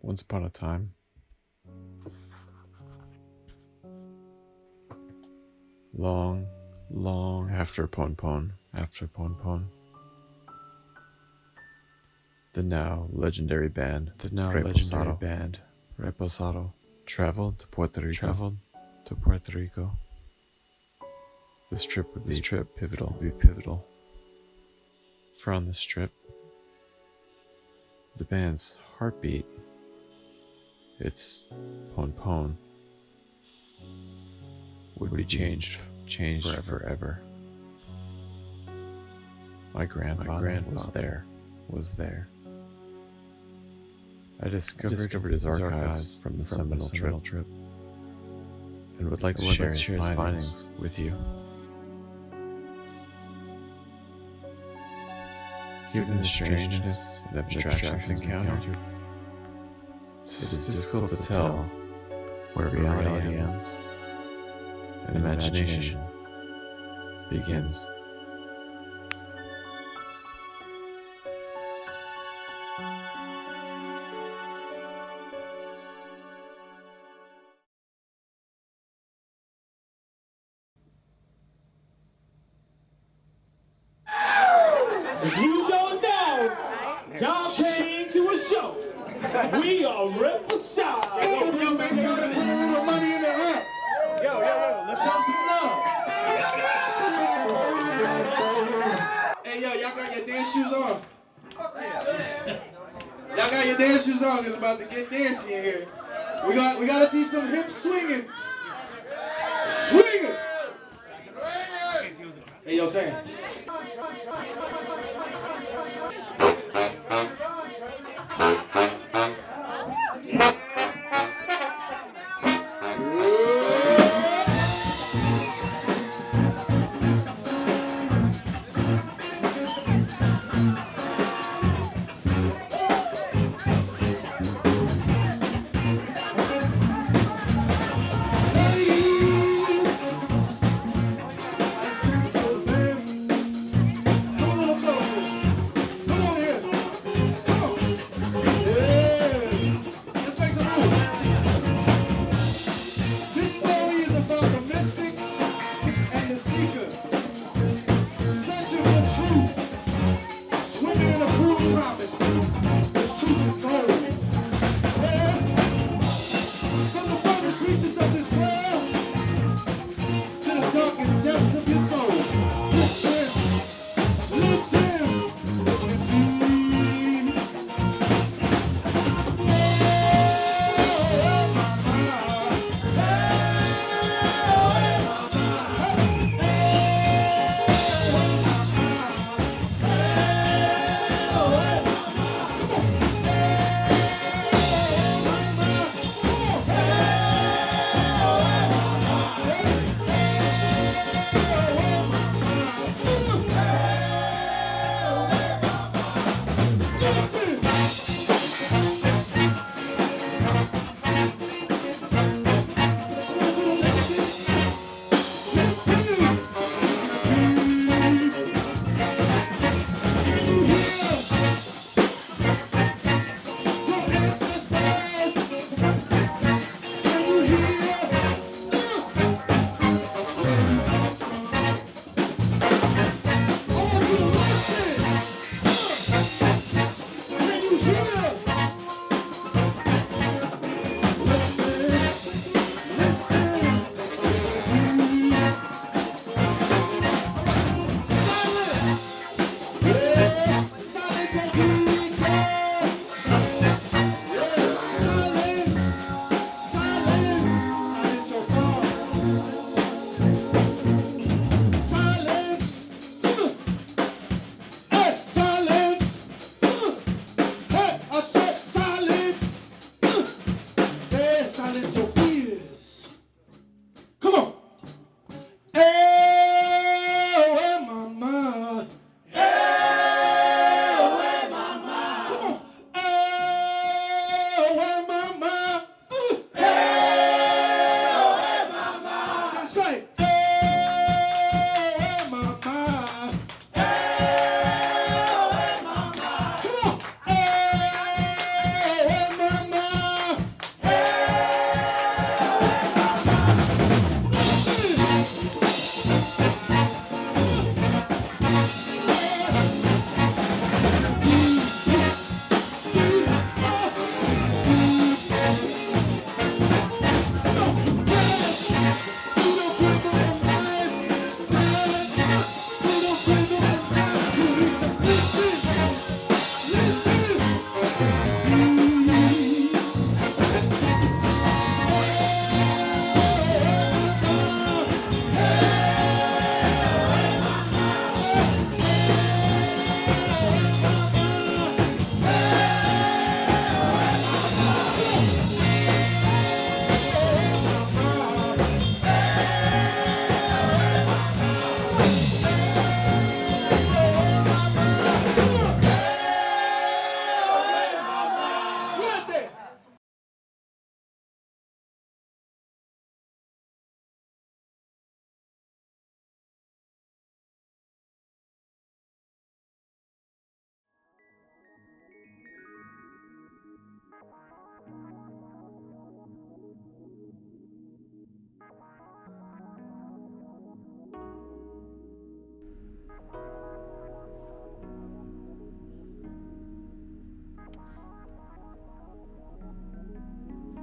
Once upon a time, long, long after PonPon, the now legendary band, Reposado, traveled to Puerto Rico. This trip would be pivotal. For on this trip, the band's heartbeat, its PonPon, would be changed forever. My grandfather was there. I discovered his archives from the Seminole trip and would like to share his findings with you. Given the strangeness and abstractions encountered, it is difficult to tell where reality ends and imagination begins. If you don't know, y'all came to a show. We are Reposado. Yo, make sure to put a little money in the hat. Yo, let's show some love. Hey, yo, y'all got your dance shoes on? Y'all got your dance shoes on, 'cause it's about to get dancey in here. We gotta see some hips swinging. Swinging! Hey, yo, Sam.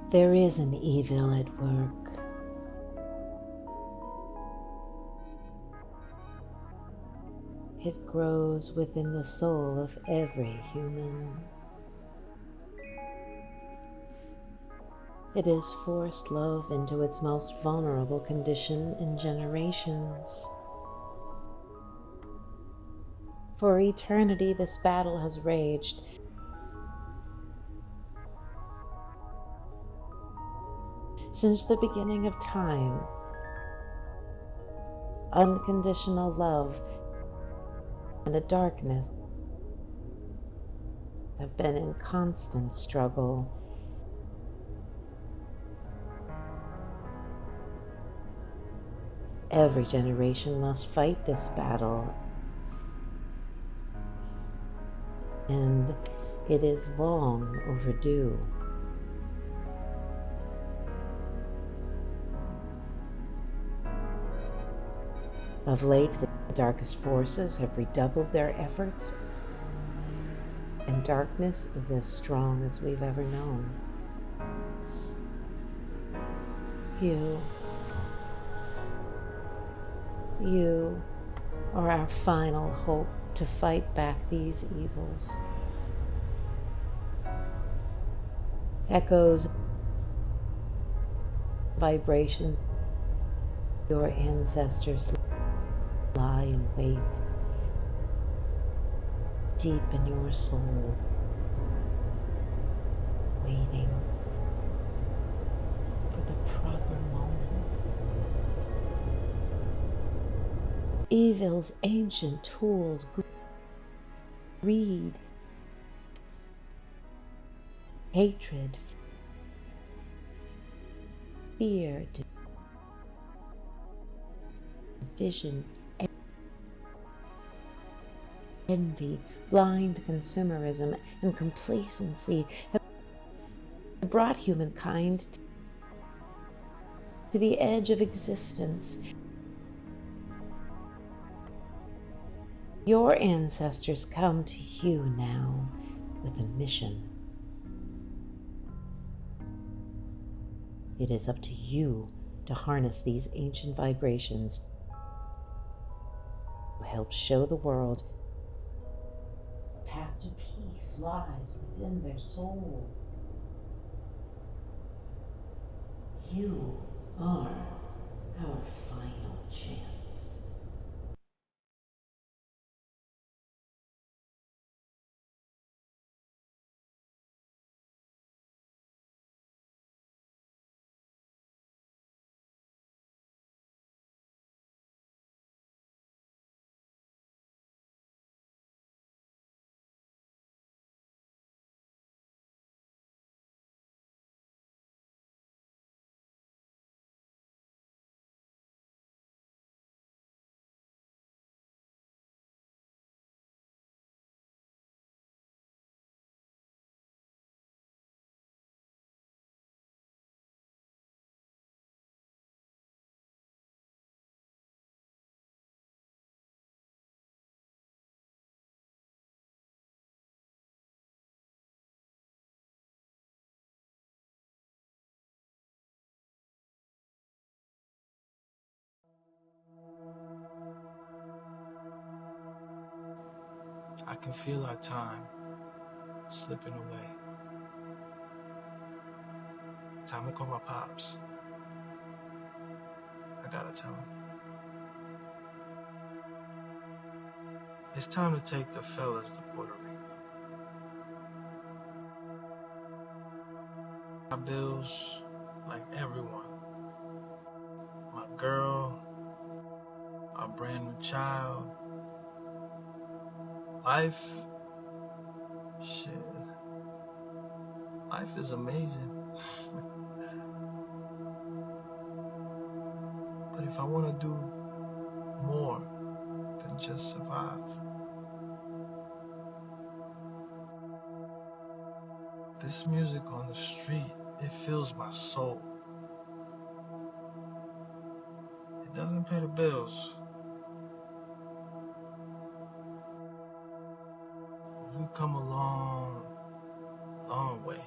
There is an evil at work. It grows within the soul of every human. It has forced love into its most vulnerable condition in generations. For eternity, this battle has raged. Since the beginning of time, unconditional love and a darkness have been in constant struggle. Every generation must fight this battle, and it is long overdue. Of late, the darkest forces have redoubled their efforts, and darkness is as strong as we've ever known. You are our final hope to fight back these evils. Echoes, vibrations, your ancestors lie in wait, deep in your soul, waiting for the proper moment. Evil's ancient tools, greed, hatred, fear, division, envy, blind consumerism, and complacency have brought humankind to the edge of existence. Your ancestors come to you now with a mission. It is up to you to harness these ancient vibrations to help show the world the path to peace lies within their soul. You are our final chance. I can feel our time slipping away. Time to call my pops. I gotta tell him. It's time to take the fellas to Puerto Rico. My bills, like everyone. My girl, our brand new child. Life, shit. Life is amazing. But if I want to do more than just survive, this music on the street, it fills my soul. It doesn't pay the bills. We've come a long, long way.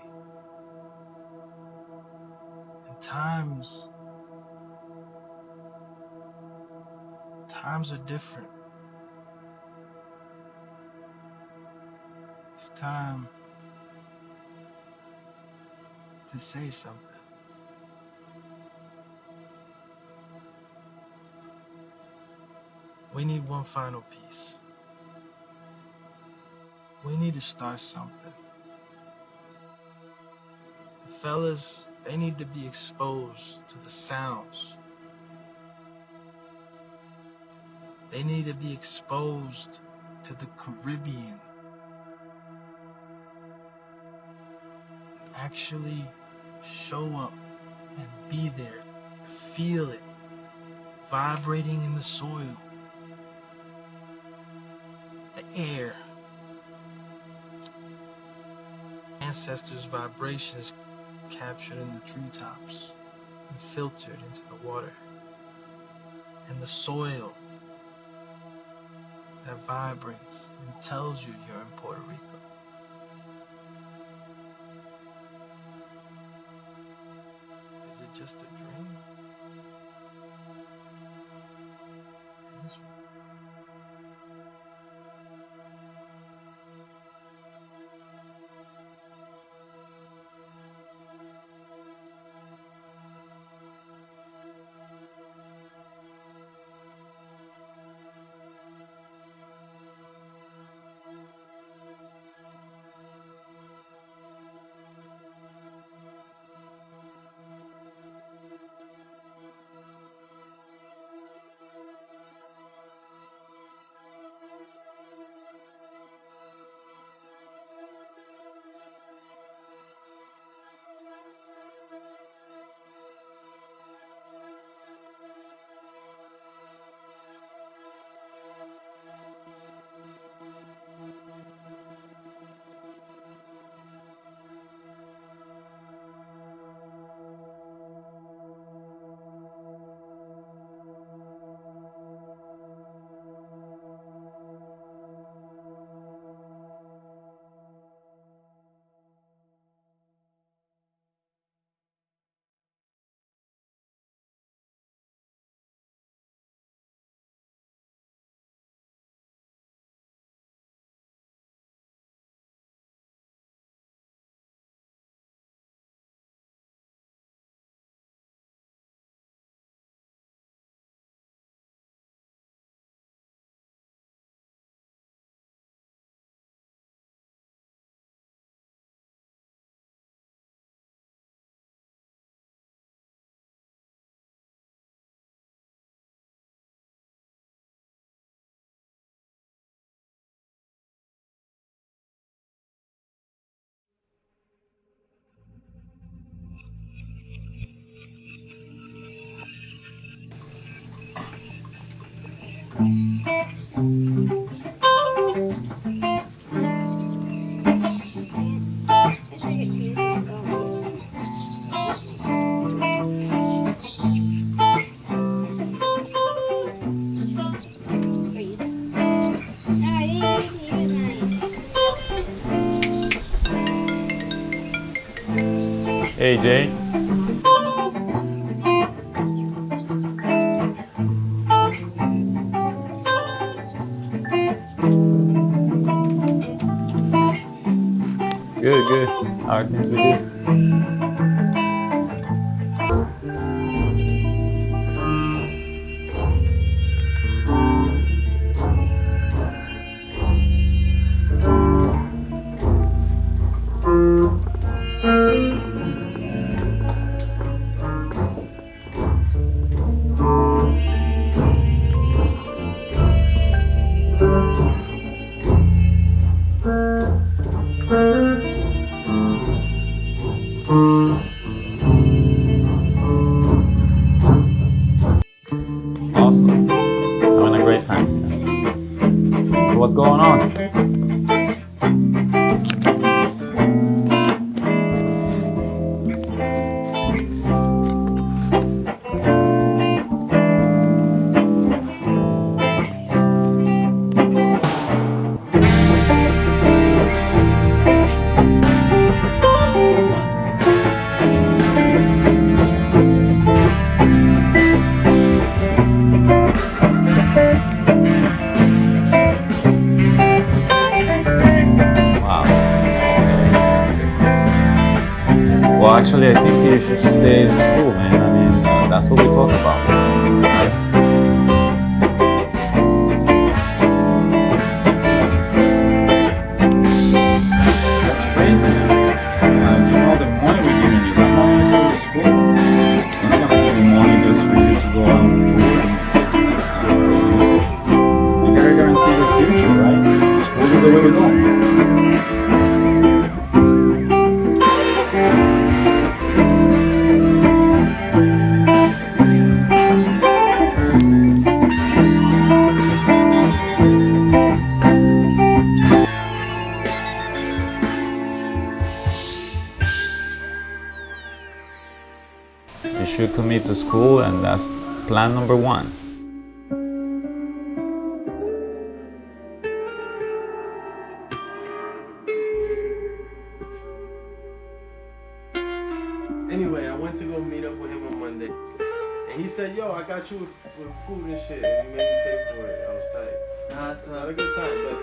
times are different. It's time to say something. We need one final piece. We need to start something. The fellas, they need to be exposed to the sounds. They need to be exposed to the Caribbean. Actually show up and be there. Feel it vibrating in the soil, the air. Ancestors' vibrations captured in the treetops and filtered into the water. And the soil that vibrates and tells you you're in Puerto Rico. Is it just a dream? Is this Hey, Jay. Good, good. How are things with you? Awesome. Having a great time. So what's going on? Well, actually, I think you should stay in school, man. I mean, that's what we talk about. Right? That's crazy, man. You know, the money we're giving you, that money is for the school. We're not gonna give you money just for you to go out and tour and use it. You gotta guarantee your future, right? School is the way to go. You should commit to school, and that's plan number one. Anyway, I went to go meet up with him on Monday. And he said, yo, I got you with food and shit. And he made me pay for it. I was tight. It's not a good sign, but...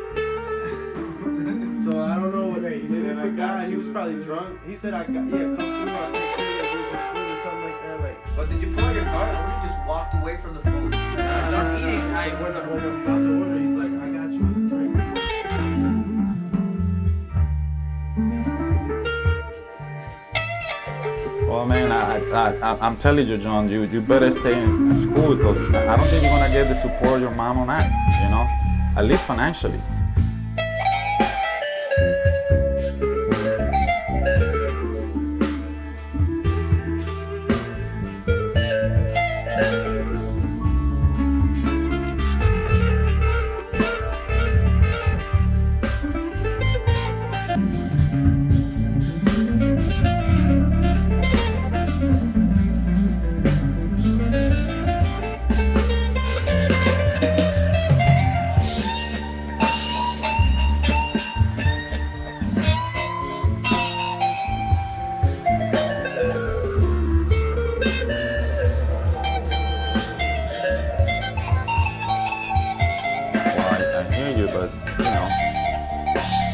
So I don't know what... Maybe he forgot. He was probably drunk. He said, come through. I'll take care of you. Give you some food or something like that. Like, But did you pull out your card or you just walked away from the food? nah. When I'm about to order, he's like, I got you with drinks. Well, man, I'm telling you, John, you better stay in school because I don't think you're gonna get the support your mom on that, you know, at least financially.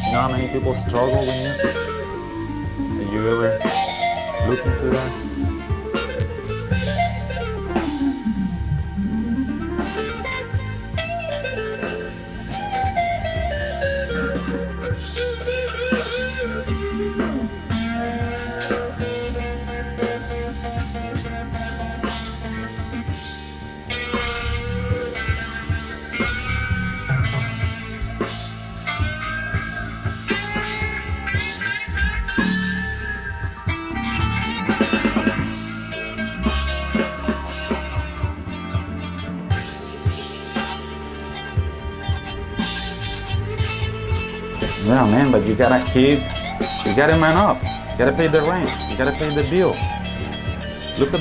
You know how many people struggle with music? Have you ever looked into that? Yeah, man, but you got a kid, you gotta man up. You gotta pay the rent, you gotta pay the bills. Look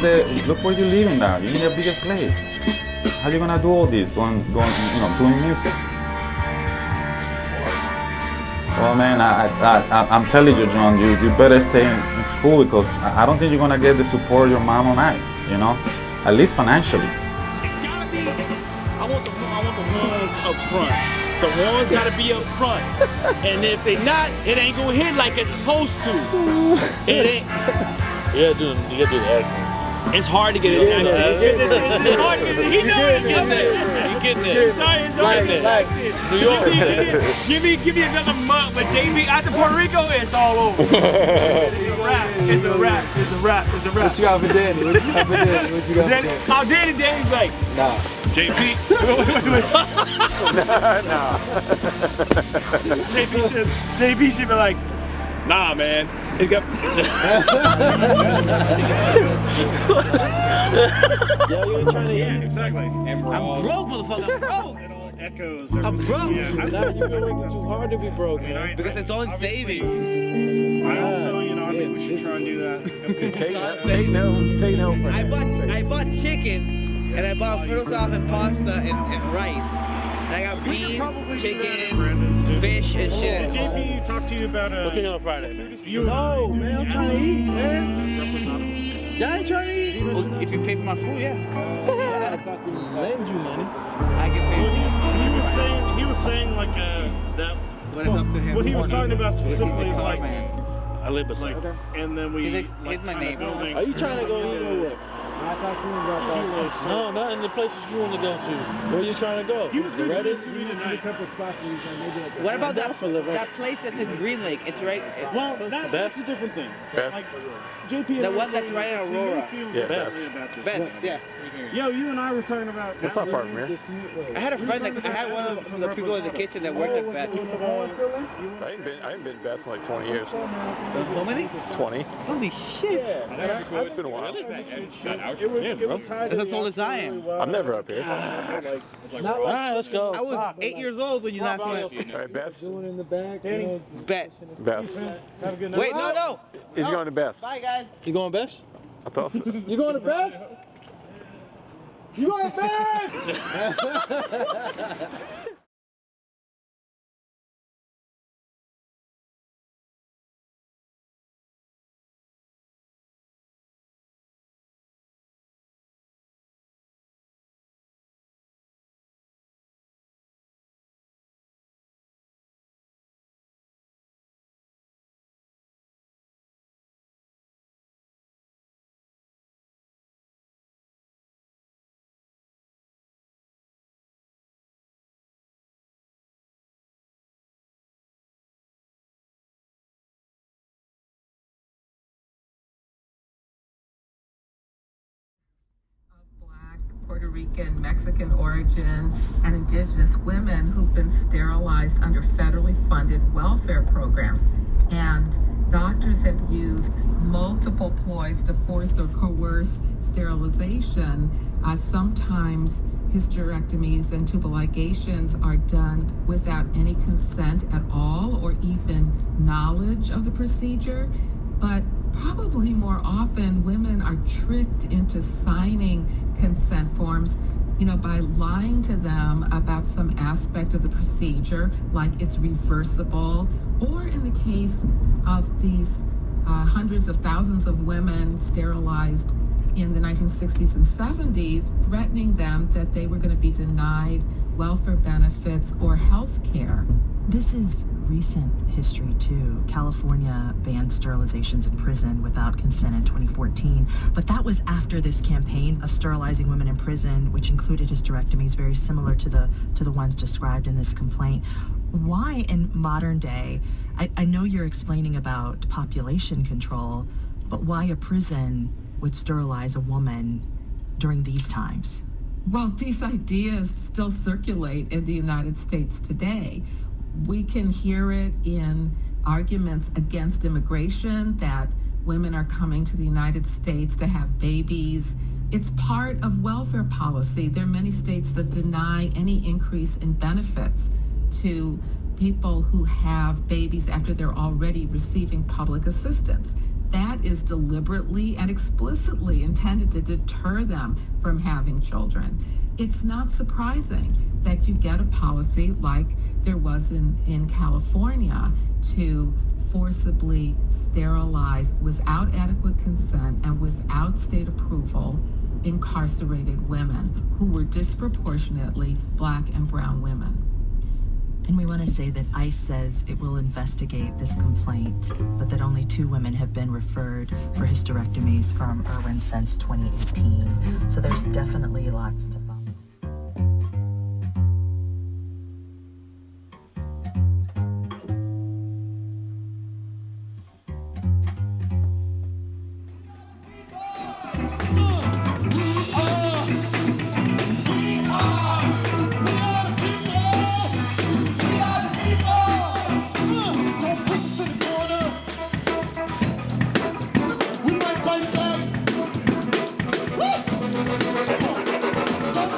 where you're living now. You need a bigger place. How you gonna do all this? Doing music? Well, man, I'm telling you, John, you better stay in school because I don't think you're gonna get the support your mom and I, you know, at least financially. It's gotta be. I want the horns up front. The horns gotta be up front. And if they not, it ain't gonna hit like it's supposed to. It ain't. You gotta do the accent. It's hard to get his accent. It's hard to get it. He knows he's getting there. You getting there. Sorry. New York. Give me another month, but JB after Puerto Rico, it's all over. It's a wrap. What you got for Danny? Oh, Danny's like, Nah. JP. Nah. JP should be like, nah, man. It got. Yeah, you ain't trying to. Yeah, exactly. I'm broke, motherfucker. I'm broke. It all echoes. I'm broke. Yeah, Nah, you've been working too hard to be broke, man. Because it's all in savings. I also, I think we should try and do that. Take no for I that. bought chicken and I bought fiddle sauce and pasta and rice. And I got beans, chicken, fish, and shit. JP talked to you about Looking on Friday. No, man, I'm trying to eat, man. Y'all ain't trying to eat. Well, if you pay for my food, yeah. I thought to lend you money. I can pay. He was saying like that. But it's up to him. What he was talking about He's a specifically is car like man. I live beside her. And then we. He's my neighbor. Are you trying to go eat or what? I talked to him about that. No, not in the places you want to go to. Where are you trying to go? He was The good Reddit's? to me There's a tonight. couple spots where he's like, maybe like What about that for the that place that's in Green Lake? It's right. Well, close to that's a different thing. Beth? Like, JP. The one that's right in Aurora. Yeah, Bets, yeah. Yo, you and I were talking about. That's not far from here. I had a friend that I had one of the people in the kitchen that worked at Bets. I ain't been to Beth's in like 20 years. How many? 20. Holy shit! That's been a while. That's as old as I am. I'm never up here. All right, let's go. I was 8 years old when you last went. All right, Beth's. Doing in the back. You know, Bet. Beth's. Have a good night. Wait, no. He's going to Beth's. Bye, guys. you going Beth's? I thought so. You going to Beth's? You going to Beth's? Black, Puerto Rican, Mexican origin, and indigenous women who've been sterilized under federally funded welfare programs. And doctors have used multiple ploys to force or coerce sterilization. Sometimes hysterectomies and tubal ligations are done without any consent at all or even knowledge of the procedure. But probably more often, women are tricked into signing consent forms, by lying to them about some aspect of the procedure, like it's reversible, or in the case of these hundreds of thousands of women sterilized in the 1960s and 70s, threatening them that they were going to be denied welfare benefits or health care. This is recent history, too. California banned sterilizations in prison without consent in 2014, but that was after this campaign of sterilizing women in prison, which included hysterectomies very similar to the ones described in this complaint. Why in modern day, I know you're explaining about population control, but why a prison would sterilize a woman during these times? Well, these ideas still circulate in the United States today. We can hear it in arguments against immigration, that women are coming to the United States to have babies. It's part of welfare policy. There are many states that deny any increase in benefits to people who have babies after they're already receiving public assistance. That is deliberately and explicitly intended to deter them from having children. It's not surprising that you get a policy like there was in California to forcibly sterilize without adequate consent and without state approval incarcerated women who were disproportionately Black and brown women. And we want to say that ICE says it will investigate this complaint, but that only 2 women have been referred for hysterectomies from Irwin since 2018. So there's definitely lots to follow. Don't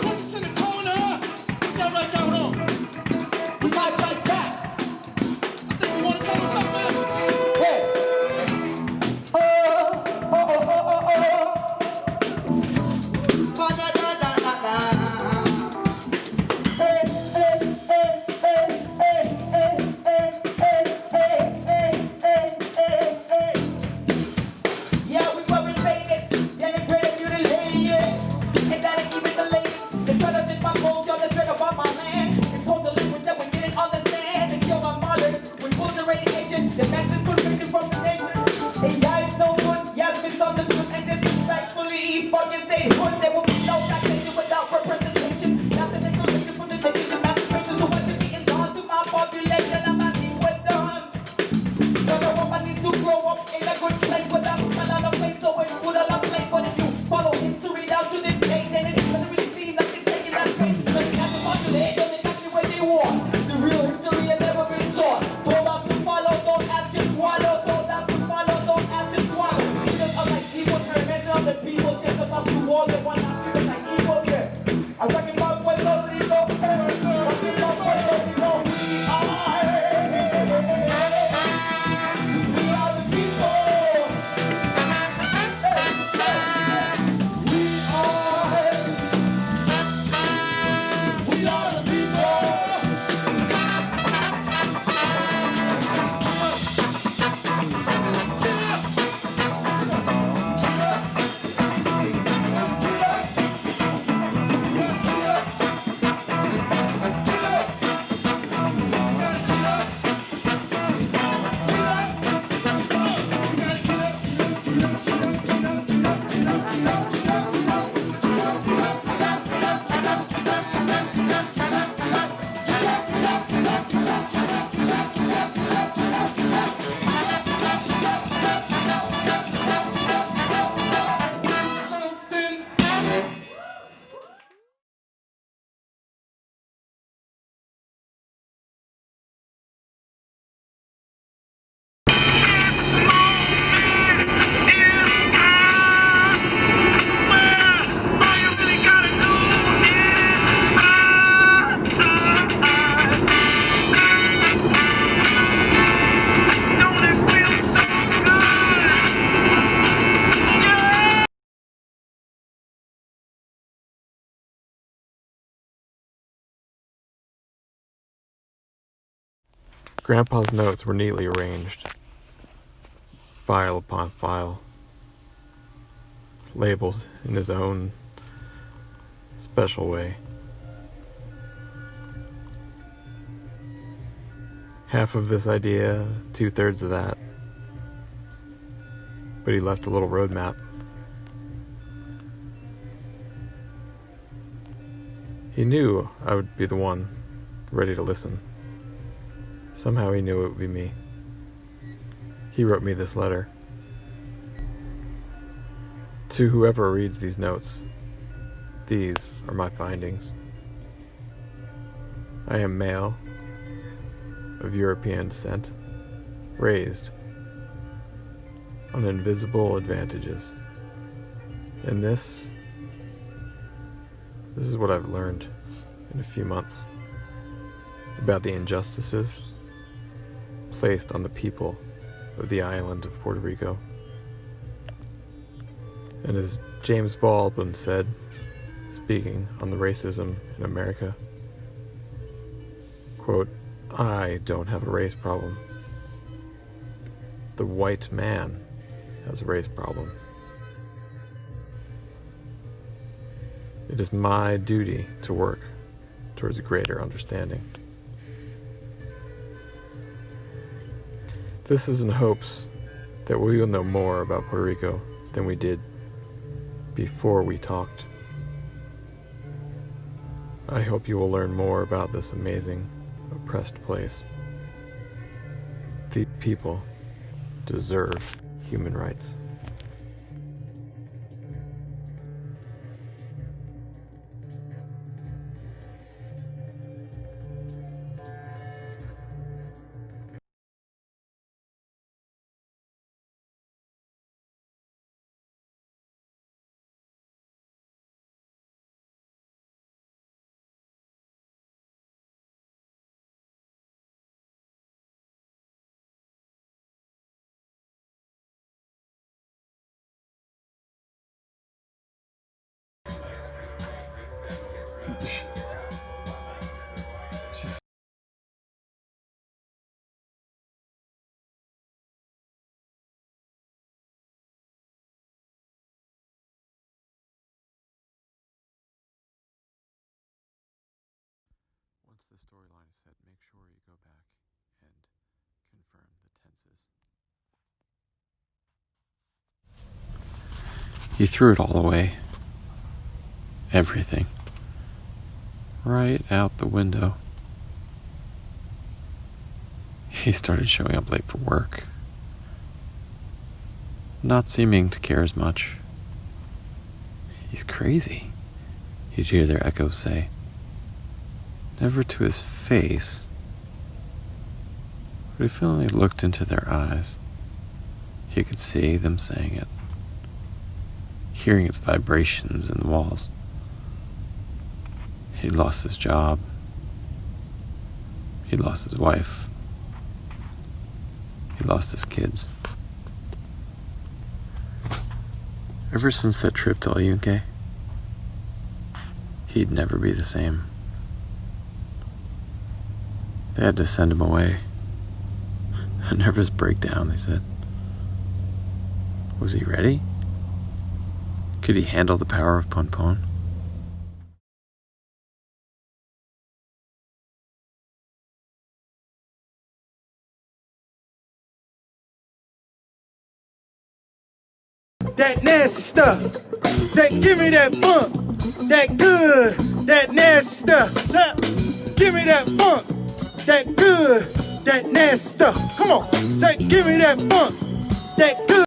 Grandpa's notes were neatly arranged, file upon file, labeled in his own special way. Half of this idea, 2/3 of that. But he left a little roadmap. He knew I would be the one ready to listen. Somehow he knew it would be me. He wrote me this letter. To whoever reads these notes, these are my findings. I am male, of European descent, raised on invisible advantages. And this is what I've learned in a few months about the injustices placed on the people of the island of Puerto Rico. And as James Baldwin said, speaking on the racism in America, quote, I don't have a race problem. The white man has a race problem. It is my duty to work towards a greater understanding. This is in hopes that we will know more about Puerto Rico than we did before we talked. I hope you will learn more about this amazing, oppressed place. These people deserve human rights. Once the storyline is set, make sure you go back and confirm the tenses. He threw it all away. Everything. Right out the window. He started showing up late for work, not seeming to care as much. He's crazy, you'd hear their echoes say. Never to his face, but if he only looked into their eyes, he could see them saying it, hearing its vibrations in the walls. He'd lost his job. He'd lost his wife. He lost his kids. Ever since that trip to Ayunque, he'd never be the same. They had to send him away. A nervous breakdown, they said. Was he ready? Could he handle the power of PonPon? That nasty stuff. Say, give me that funk. That good. That nasty stuff. Look, give me that funk. That good. That nasty stuff. Come on. Say, give me that funk. That good.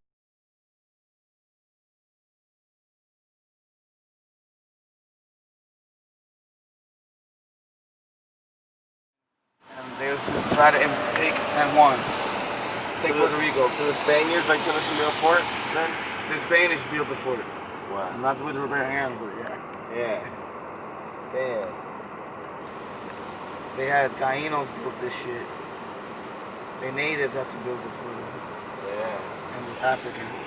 And they was to try to take San Juan. Take Puerto Rico. So the Spaniards like killing some real fort then? The Spanish built the fort. Wow. Not with their bare hands, but yeah. Yeah. Damn. They had Tainos build this shit. The natives had to build it for them. Yeah. And the Africans.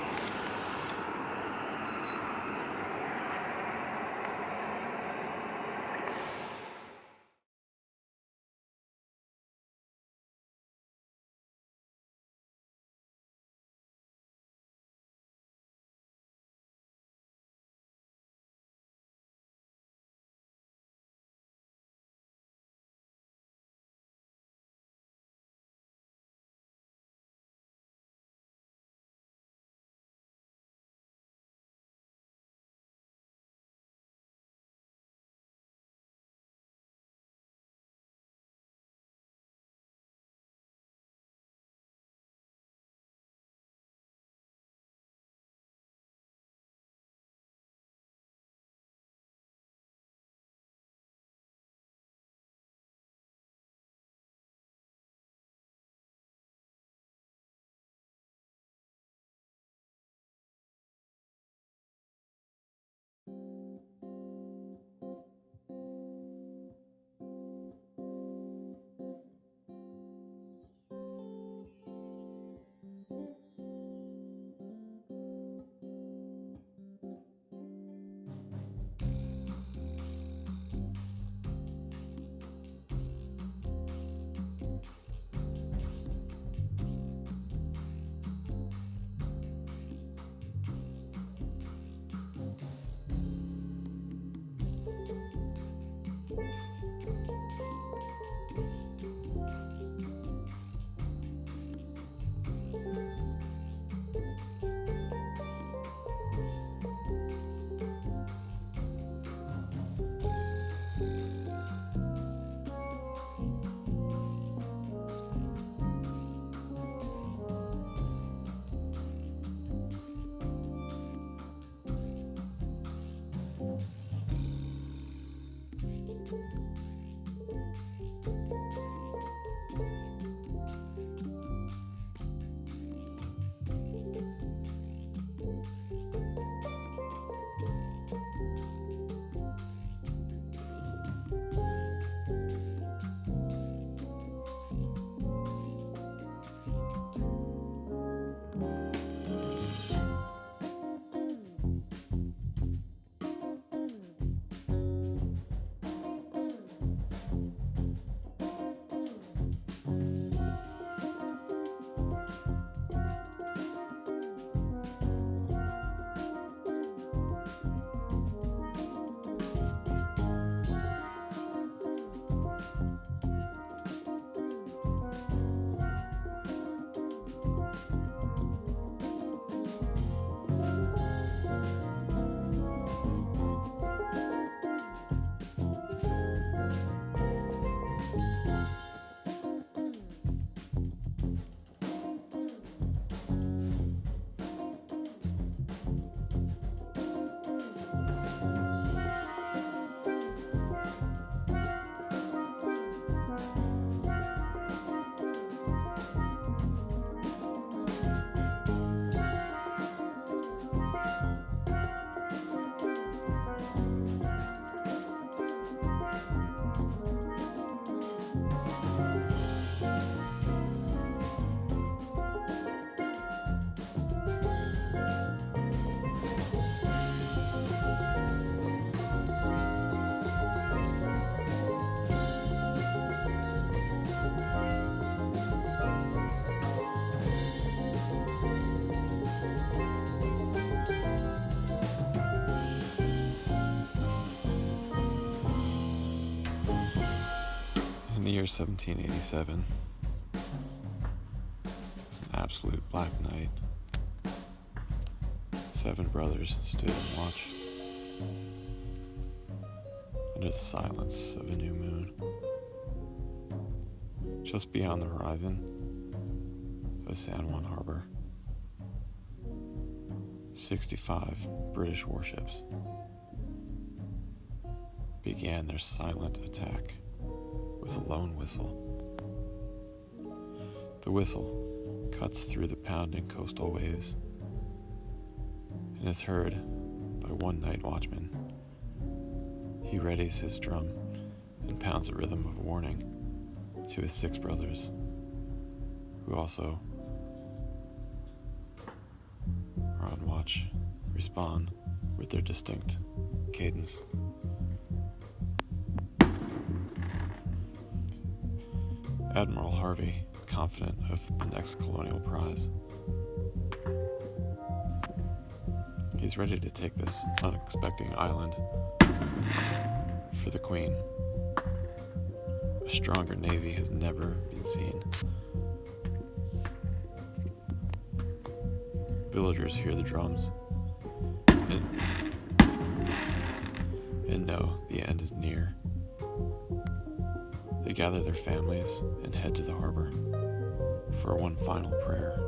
year 1787 was an absolute black night. 7 brothers stood in watch under the silence of a new moon. Just beyond the horizon of San Juan Harbor, 65 British warships began their silent attack with a lone whistle. The whistle cuts through the pounding coastal waves and is heard by one night watchman. He readies his drum and pounds a rhythm of warning to his 6 brothers, who also are on watch, respond with their distinct cadence. Admiral Harvey is confident of the next colonial prize. He's ready to take this unexpected island for the Queen. A stronger navy has never been seen. Villagers hear the drums and know the end is near. They gather their families and head to the harbor for one final prayer.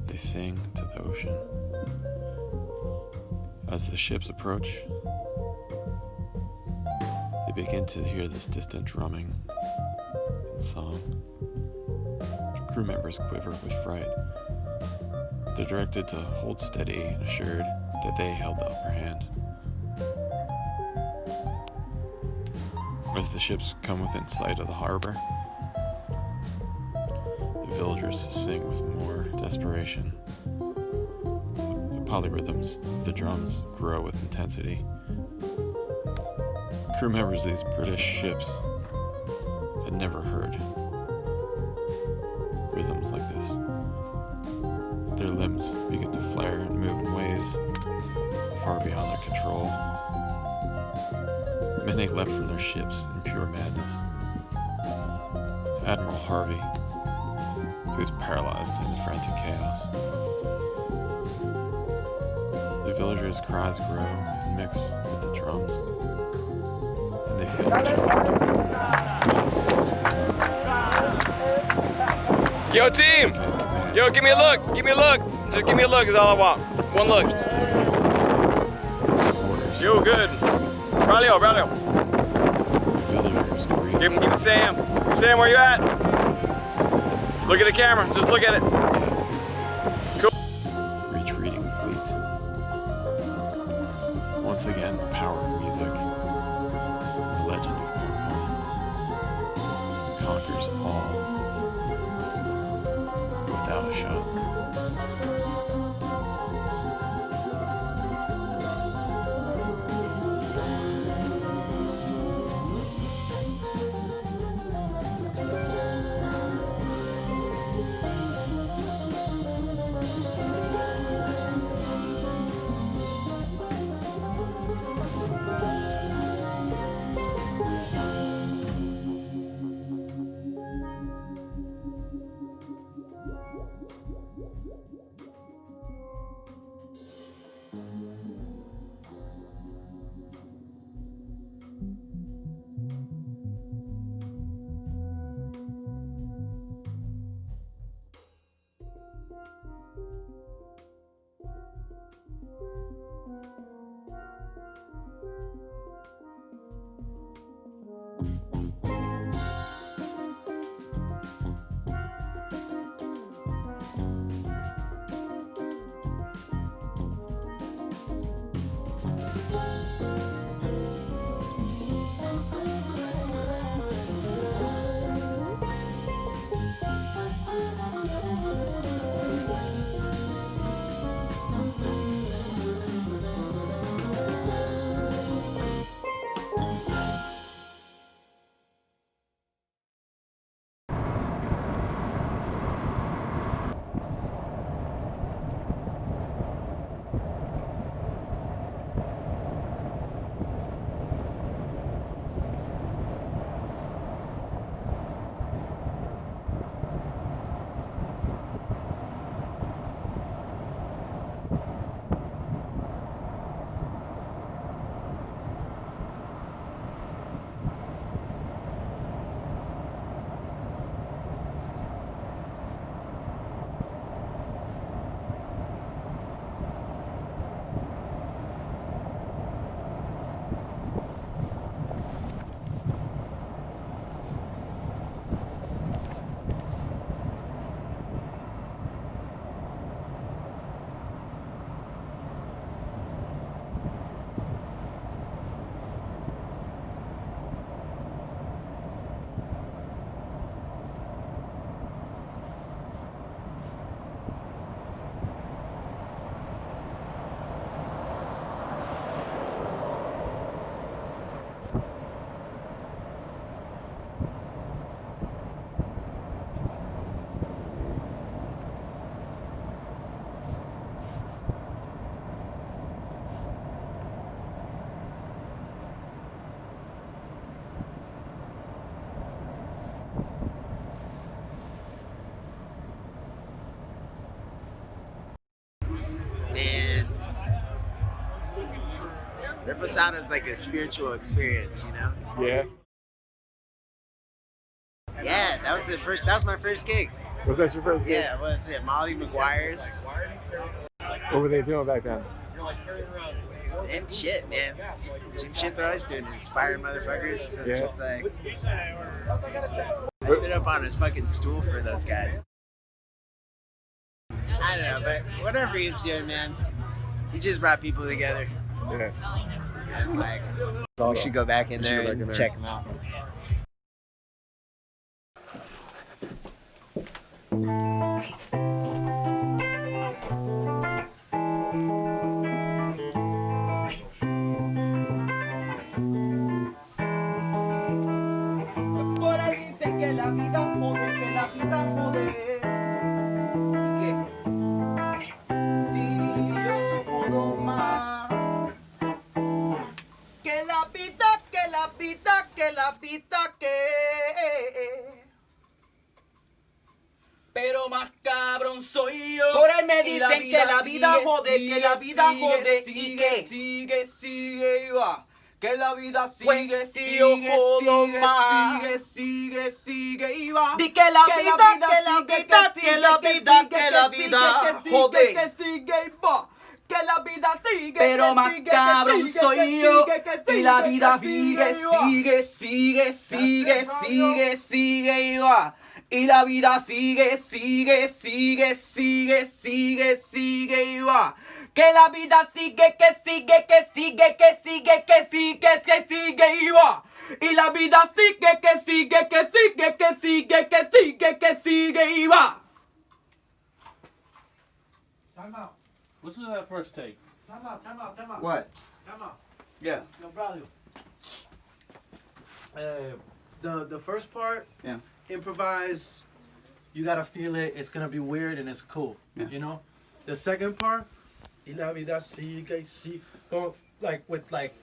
They sing to the ocean. As the ships approach, they begin to hear this distant drumming and song. Crew members quiver with fright. They're directed to hold steady and assured that they held the upper hand. As the ships come within sight of the harbor, the villagers sing with more desperation. The polyrhythms of the drums grow with intensity. Crew members of these British ships had never heard rhythms like this. Their limbs begin to flare and move in ways far beyond their control. Many leapt from their ships in pure madness. Admiral Harvey, who was paralyzed in the frantic chaos. The villagers' cries grow and mix with the drums, and they feel Yo, team! Yo, give me a look! Give me a look! Just give me a look is all I want. One look. Yo, good. Ralio. Give it Sam. Sam, where you at? Look at the camera. Just look at it. Cool. Retreating fleet. Once again, the power of music. The legend of PonPon conquers all without a shot. Reposado is like a spiritual experience, you know? Yeah. Yeah, that was my first gig. Was that your first gig? Yeah, what was it? Molly McGuire's. What were they doing back then? Same shit, man. Same shit they're always doing, inspiring motherfuckers. So Yeah. just like, I stood up on his fucking stool for those guys. I don't know, but whatever he's doing, man, he just brought people together. Yeah. And like, we should go back in there and check him out. Por ahí dicen que la vida jode, que la vida jode. ¿Y qué? Si yo puedo más. Que la vida, que la vida, que la vida, que. Pero más cabrón soy yo. Por ahí me dicen que la vida jode, que la vida jode. ¿Y qué? Sigue y va. Que la vida sigue, sigue, sigue y va. Di que la vida, que la vida, que la vida, que la vida, joder. Que sigue y va. Que la vida sigue, pero más cabrón soy yo. Y la vida sigue, sigue, sigue, sigue, sigue y va. Y la vida sigue, sigue, sigue, sigue, sigue, sigue y va. Que la vida sigue, que sigue, que sigue, que sigue, que sigue, que sigue y va. Y la vida sigue, que sigue, que sigue, que sigue, que sigue, que sigue y va. Time out. Listen to that first take. Time out. What? Time out. Yeah. Yo, brother. The first part, Yeah. improvise. You gotta feel it. It's gonna be weird and it's cool. Yeah. You know. The second part, y la vida sigue, go like with like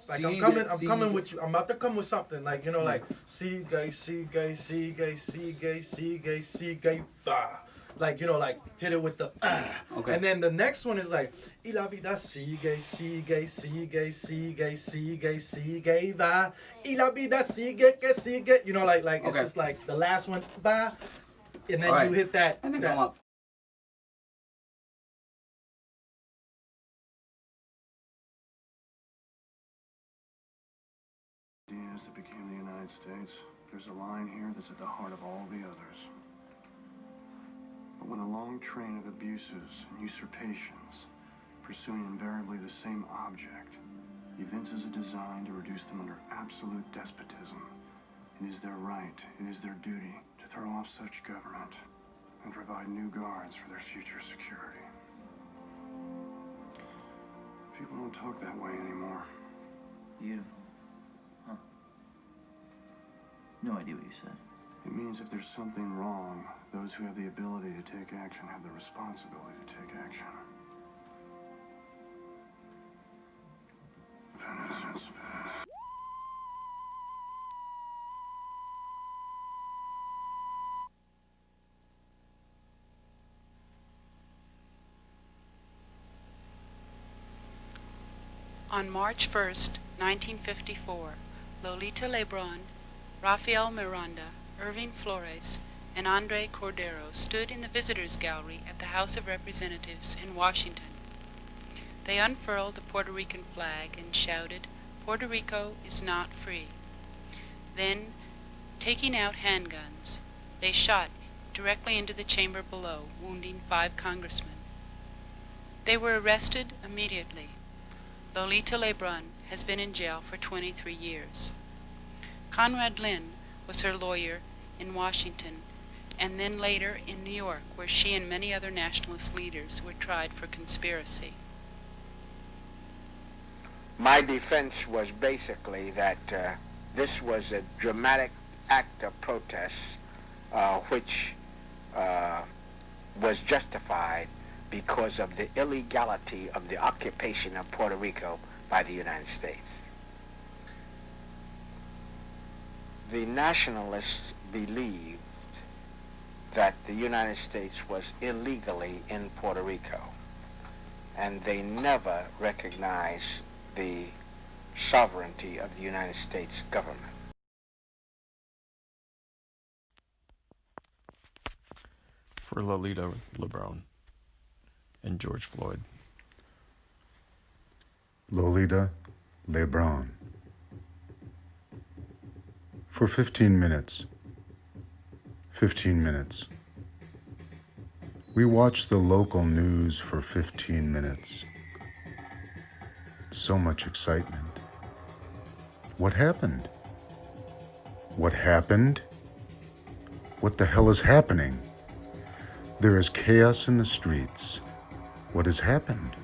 I'm coming with you. I'm about to come with something like like sigue, bah. Like like hit it with the Okay. And then the next one is like y la vida sigue, va. Y la vida sigue, que sigue. Like it's Okay. just like the last one, va. And then All right. you hit that. And then that come up. Ideas that became the United States, there's a line here that's at the heart of all the others. But when a long train of abuses and usurpations, pursuing invariably the same object, evinces a design to reduce them under absolute despotism, it is their right, it is their duty to throw off such government and provide new guards for their future security. People don't talk that way anymore. Beautiful. Huh. No idea what you said. It means if there's something wrong, those who have the ability to take action have the responsibility to take action. Venice. On March 1st, 1954, Lolita Lebron, Rafael Miranda, Irving Flores, and Andre Cordero stood in the Visitors Gallery at the House of Representatives in Washington. They unfurled the Puerto Rican flag and shouted, "Puerto Rico is not free." Then, taking out handguns, they shot directly into the chamber below, wounding 5 congressmen. They were arrested immediately. Lolita Lebron has been in jail for 23 years. Conrad Lynn was her lawyer in Washington, and then later in New York, where she and many other nationalist leaders were tried for conspiracy. My defense was basically that this was a dramatic act of protest which was justified because of the illegality of the occupation of Puerto Rico by the United States. The nationalists believed that the United States was illegally in Puerto Rico, and they never recognized the sovereignty of the United States government. For Lolita LeBron and George Floyd. Lolita LeBron. For 15 minutes. 15 minutes. We watched the local news for 15 minutes. So much excitement. What happened? What happened? What the hell is happening? There is chaos in the streets. What has happened?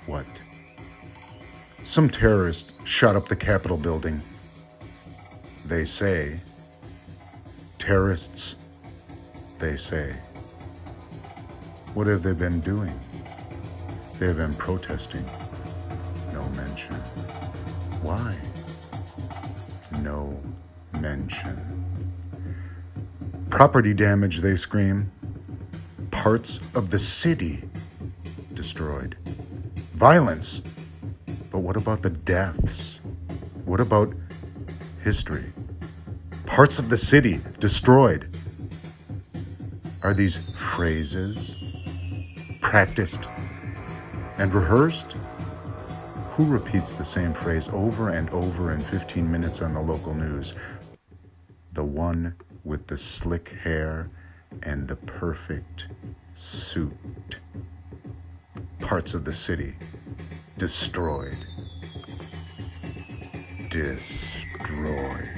What? Some terrorists shot up the Capitol building. They say. Terrorists, they say. What have they been doing? They have been protesting. No mention. Why? No mention. Property damage, they scream. Parts of the city destroyed. Violence. But what about the deaths? What about history? Parts of the city destroyed. Are these phrases practiced and rehearsed? Who repeats the same phrase over and over in 15 minutes on the local news? The one with the slick hair and the perfect suit. Parts of the city destroyed. Destroyed.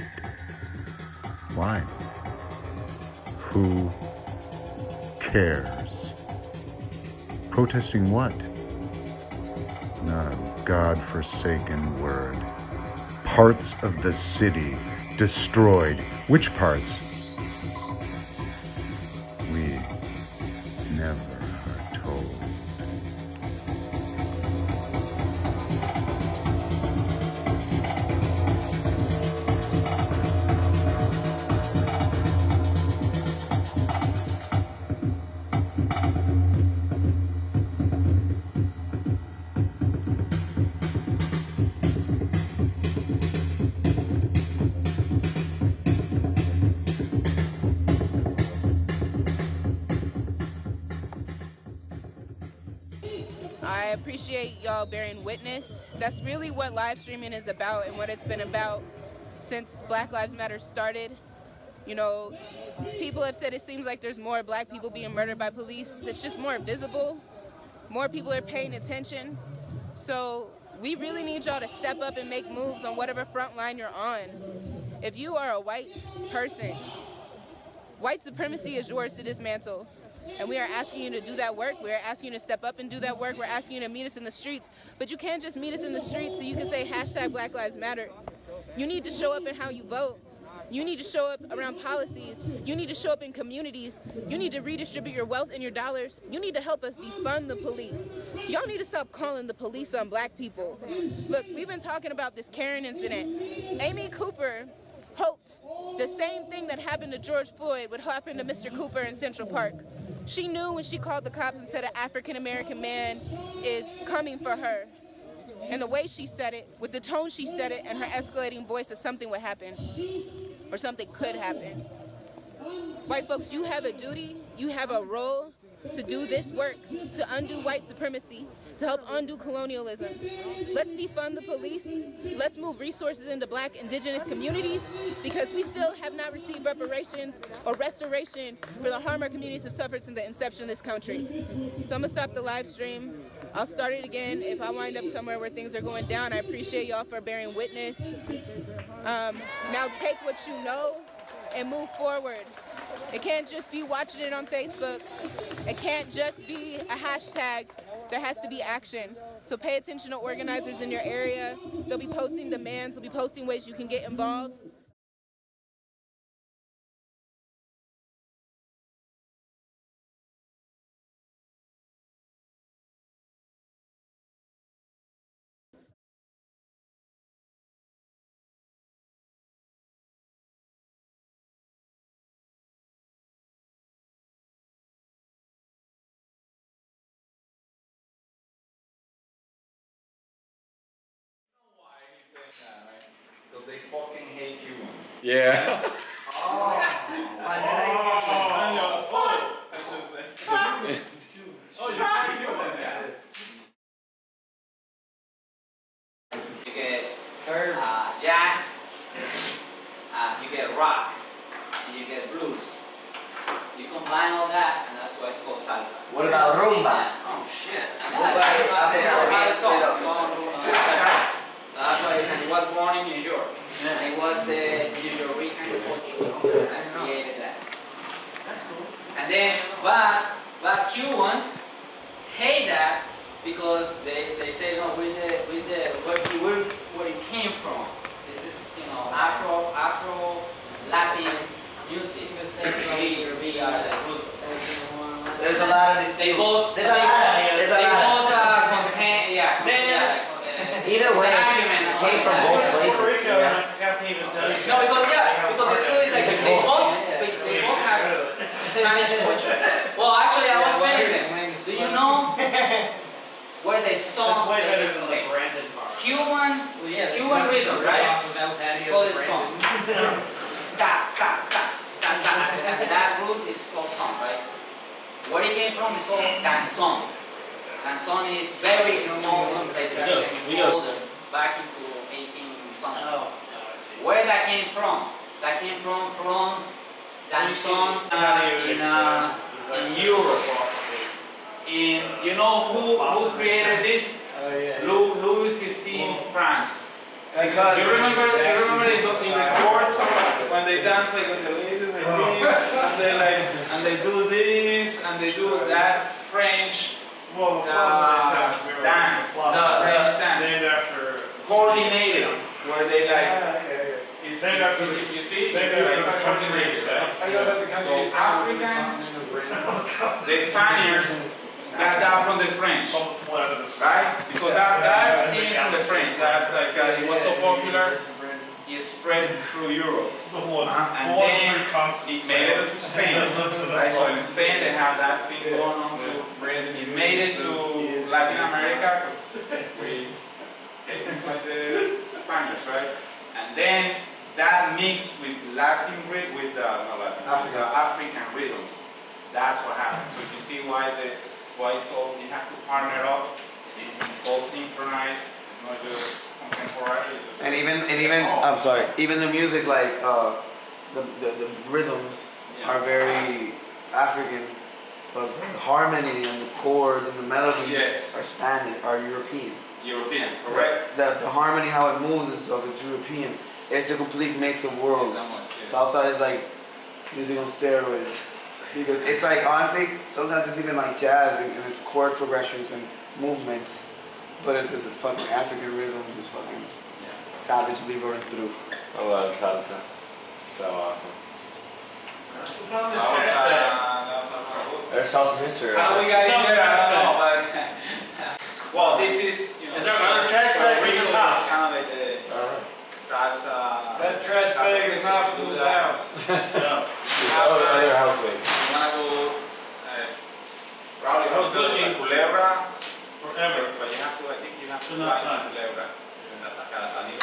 Why? Who cares? Protesting what? Not a God-forsaken word. Parts of the city destroyed. Which parts? We never are told. I appreciate y'all bearing witness. That's really what live streaming is about and what it's been about since Black Lives Matter started. You know, people have said it seems like there's more black people being murdered by police. It's just more visible. More people are paying attention. So we really need y'all to step up and make moves on whatever front line you're on. If you are a white person, white supremacy is yours to dismantle. And we are asking you to do that work. We are asking you to step up and do that work. We're asking you to meet us in the streets. But you can't just meet us in the streets so you can say hashtag Black Lives Matter. You need to show up in how you vote. You need to show up around policies. You need to show up in communities. You need to redistribute your wealth and your dollars. You need to help us defund the police. Y'all need to stop calling the police on black people. Look, we've been talking about this Karen incident. Amy Cooper hoped the same thing that happened to George Floyd would happen to Mr. Cooper in Central Park. She knew when she called the cops and said an African-American man is coming for her. And the way she said it, with the tone she said it, and her escalating voice, that something would happen. Or something could happen. White folks, you have a duty, you have a role to do this work, to undo white supremacy, to help undo colonialism. Let's defund the police. Let's move resources into black indigenous communities because we still have not received reparations or restoration for the harm our communities have suffered since the inception of this country. So I'm gonna stop the live stream. I'll start it again if I wind up somewhere where things are going down. I appreciate y'all for bearing witness. Now take what you know and move forward. It can't just be watching it on Facebook. It can't just be a hashtag. There has to be action. So pay attention to organizers in your area. They'll be posting demands. They'll be posting ways you can get involved. Because they fucking hate Cubans. Yeah. You get jazz, you get rock, and you get blues. You combine all that, and that's why it's called salsa. What about rumba? Oh shit. That's why he was born in New York. And it was the New Yorker culture that created that. That's cool. And then, but Cubans hate that because they say no, where it came from. This is Afro Latin music. Be out of the group. There's a lot of They both contain, Either way, it came from both places. Puerto Rico, and I forgot to even tell you. No, because the truth is like they both have Spanish culture. Well, actually, I was telling them. Do you know where they song? That's way better than the branded bar. Cuban rhythm, right? It's called a song. That root is called song, right? Where it came from is called canzón. Canzón is very small, it's older, back into 18 something. Oh, Where that came from? That came from canzón in Europe. You know who created this? Louis XV, France. Because you remember in the courts when they dance like with the ladies like this, and they do this and they do that's French dance. French dance. Named after Coordinated, where they It's named after you see, named after the country itself. So Africans, the Spaniards got that from the French, right? Because that came from the French. That it was so popular, it spread through Europe, and then it made it to Spain. Right? So in Spain they have that thing going on too. It made it to Latin America because we like the Spaniards, right? And then that mixed with African rhythms. That's what happened. So you see why it's all, you have to partner up. It's all synchronized. It's not just contemporary. And even I'm sorry, even the music like the rhythms are very African, but the harmony and the chords and the melodies are Spanish, are European. European, correct? The harmony, how it moves and stuff, is European. It's a complete mix of worlds. Salsa is like music on steroids. Because it's like, honestly, sometimes it's even like jazz and it's chord progressions and movements. But it's this fucking African rhythms, just fucking savagely running through. I love salsa. So awesome. There's salsa history. How we got in there, I don't know, but well, this is, you know, is there another trash bag for your house? Kind of like the salsa. That trash bag is not from this house. No. Other housemate. You wanna go probably to Culebra forever, but you have to. I think you have to fly to Culebra. That's like a and the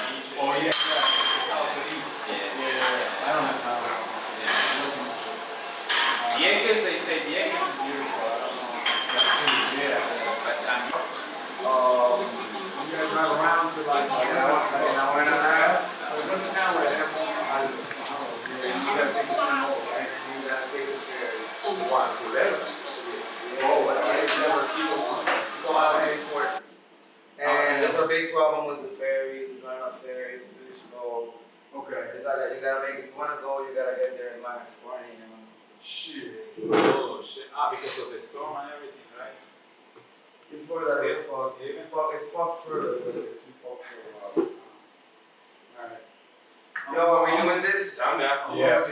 beach. Oh yeah, the south of east. Yeah. I don't have time. Vieques, they say Vieques is beautiful. I don't know. Yeah. But I'm gonna drive around to like an hour and a half. So it doesn't sound like and there's a big problem with the ferries. There's not enough ferries. It's really slow. Okay. It's like you gotta make. If you wanna go, you gotta get there in like 4 a.m. Shit. Oh shit. Because of the storm and everything, right? Before that, it's fucked. It's fucked further. It's fucked for a while. Alright. Yo, are we doing this? I'm down. Yeah.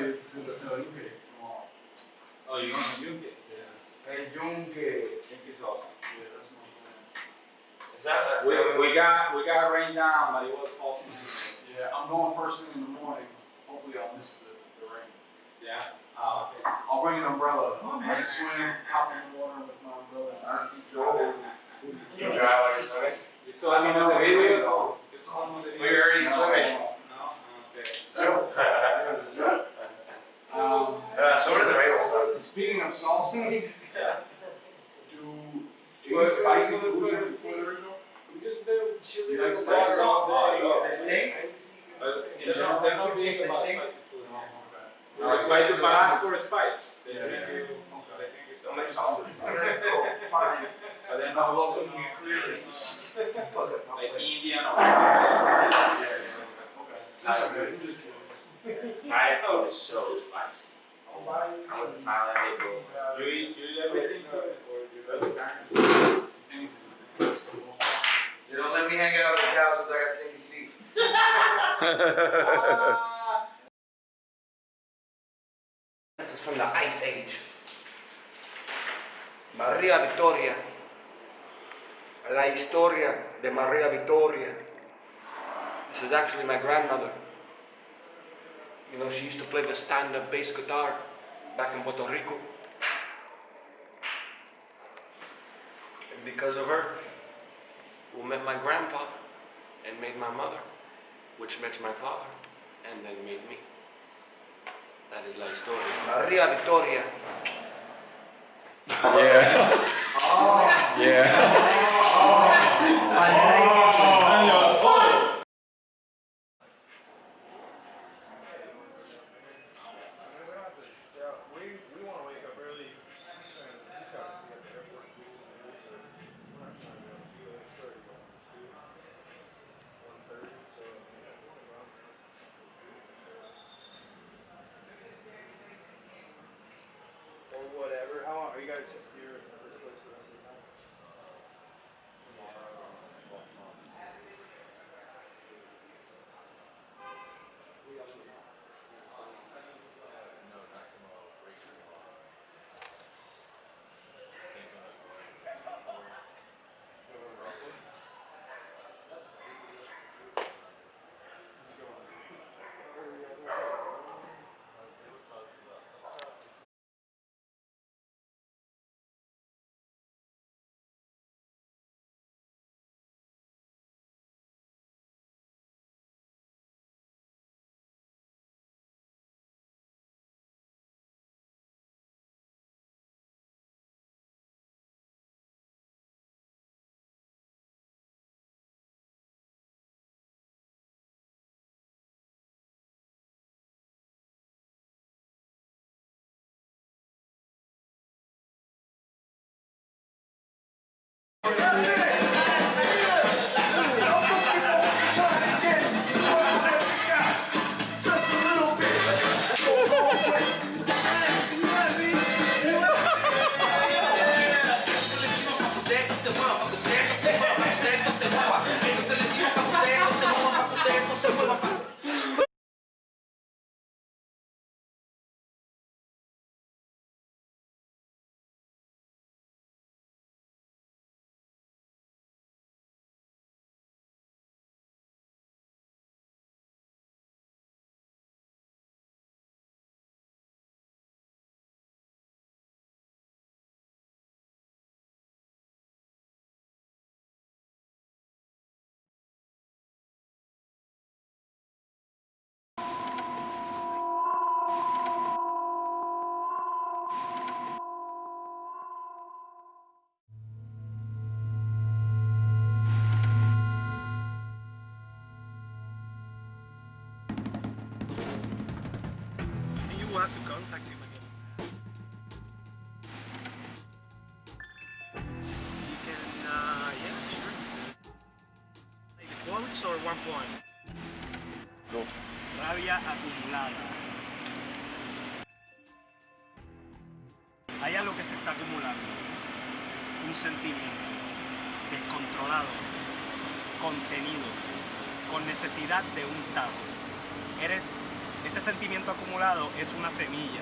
Oh, you're going to Yunque? Yeah. Hey, Yunque. Yunque's awesome. Yeah, that's not bad. Is that we got rain down, but it was awesome. Yeah, I'm going first thing in the morning. Hopefully I'll miss the rain. Yeah. Okay. I'll bring an umbrella. I can swim, hop in the water with my umbrella. You drive like a Sonic? You saw some of the videos? You We were already swimming. So did the regular spots. Speaking of salsa, do you eat spicy foods in Puerto Rico? We just build chili like spicy all day. The steak? They're not big about spicy food. Like the balance for spice. Don't make salsa. Fine. But they're not welcome here clearly. Like Indian or That's good. I'm just kidding. Thai food is so spicy. I went to Thailand, they go. You eat everything or you You don't let me hang out on the couch because I got stinky feet. This is from the Ice Age. Maria Victoria. La historia de Maria Victoria. This is actually my grandmother. You know, she used to play the stand-up bass guitar back in Puerto Rico. And because of her, we met my grandfather and made my mother, which met my father and then made me. That is la historia. Maria Victoria. Yeah. Yeah. Or whatever. How long are you guys here for the rest of the time? You will have to contact him again. You can, yeah, sure. Like the quotes or one point? Go. Rabia acumulada. Hay algo que se está acumulando. Un sentimiento descontrolado, contenido, con necesidad de un tajo. Ese sentimiento acumulado es una semilla.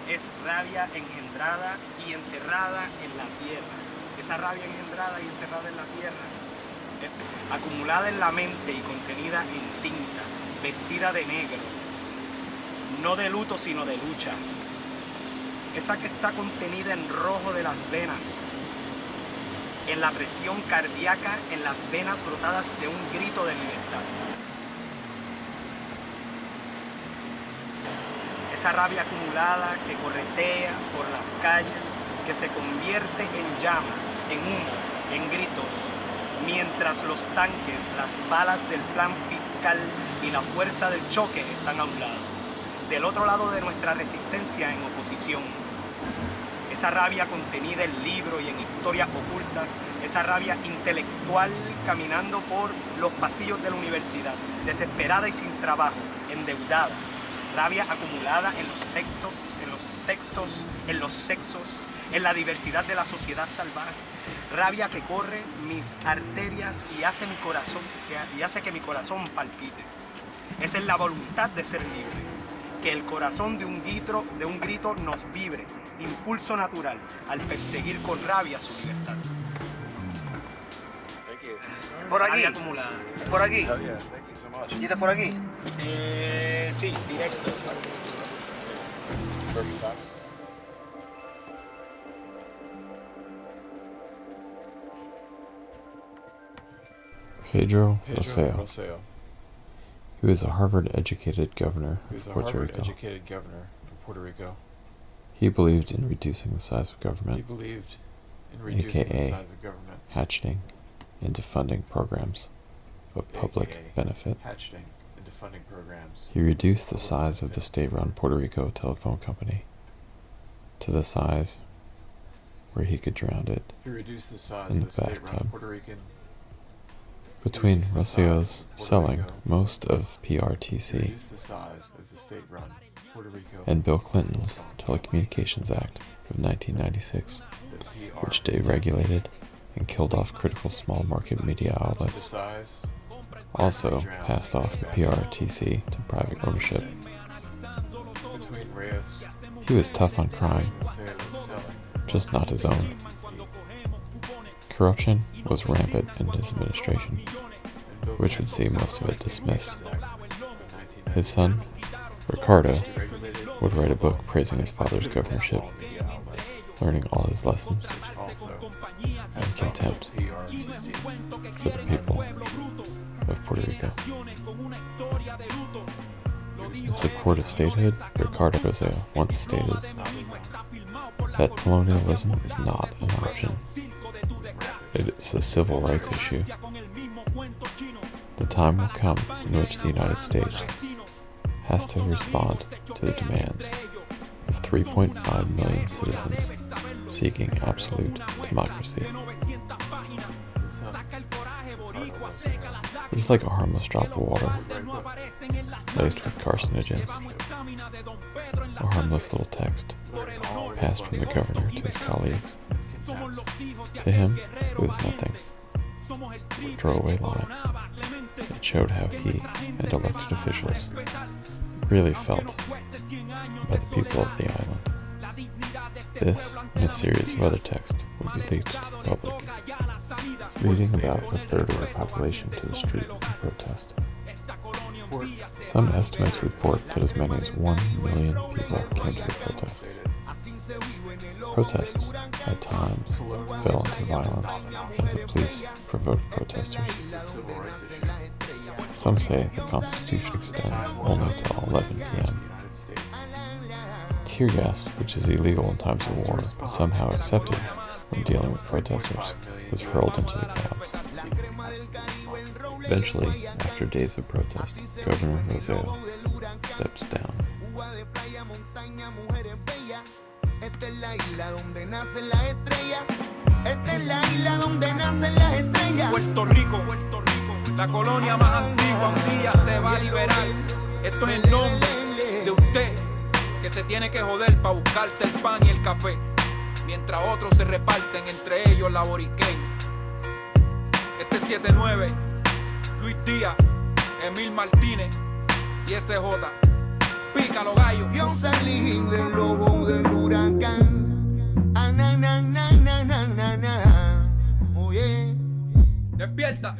Es rabia engendrada y enterrada en la tierra. Esa rabia engendrada y enterrada en la tierra, acumulada en la mente y contenida en tinta, vestida de negro, no de luto sino de lucha. Esa que está contenida en rojo de las venas, en la presión cardíaca, en las venas brotadas de un grito de libertad. Esa rabia acumulada que corretea por las calles, que se convierte en llama, en humo, en gritos, mientras los tanques, las balas del plan fiscal y la fuerza del choque están a un lado. Del otro lado de nuestra resistencia en oposición. Esa rabia contenida en libros y en historias ocultas, esa rabia intelectual caminando por los pasillos de la universidad, desesperada y sin trabajo, endeudada. Rabia acumulada en los textos, en los sexos, en la diversidad de la sociedad salvaje. Rabia que corre mis arterias y hace que mi corazón palpite. Esa es la voluntad de ser libre. Que el corazón de un grito nos vibre, impulso natural, al perseguir con rabia su libertad. Por aquí. Rabia acumulada. Por aquí. ¿Quieres por aquí? Sí, directo. Pedro Roseo. He was a Harvard-educated governor of Puerto Rico. He believed in reducing the size of government, aka hatcheting into funding programs of public benefit. He reduced the size of the state-run Puerto Rico telephone company to the size where he could drown it in the bathtub. Between Roseo's selling most of PRTC and Bill Clinton's Telecommunications Act of 1996, which deregulated and killed off critical small market media outlets, also passed off the PRTC to private ownership. He was tough on crime, just not his own. Corruption was rampant in his administration, which would see most of it dismissed. His son, Ricardo, would write a book praising his father's governorship, learning all his lessons, and contempt for the people of Puerto Rico. In support of statehood, Ricardo Roseo once stated that colonialism is not an option. It's a civil rights issue. The time will come in which the United States has to respond to the demands of 3.5 million citizens seeking absolute democracy. It is like a harmless drop of water, laced with carcinogens. A harmless little text passed from the governor to his colleagues. To him, it was nothing. A throwaway line. It showed how he and elected officials really felt by the people of the island. This and a series of other texts would be leaked to the public, leading about a third of the population to the street in protest. Some estimates report that as many as 1 million people came to the protest. Protests, at times, fell into violence as the police provoked protesters. Some say the Constitution extends only till 11 p.m. Tear gas, which is illegal in times of war but somehow accepted when dealing with protesters, was hurled into the crowds. Eventually, after days of protest, Governor Roseo stepped down. Esta es la isla donde nacen las estrellas. Esta es la isla donde nacen las estrellas. Puerto Rico, la colonia más antigua, un día se va a liberar. Esto es el nombre de usted que se tiene que joder para buscarse el pan y el café, mientras otros se reparten entre ellos la boriquén. Este es 7-9, Luis Díaz, Emil Martínez y SJ. Pícalo, gallo. Yo salí del ojo del huracán. Ah, na, na, na, na, na, na, na. Oh, yeah. Despierta.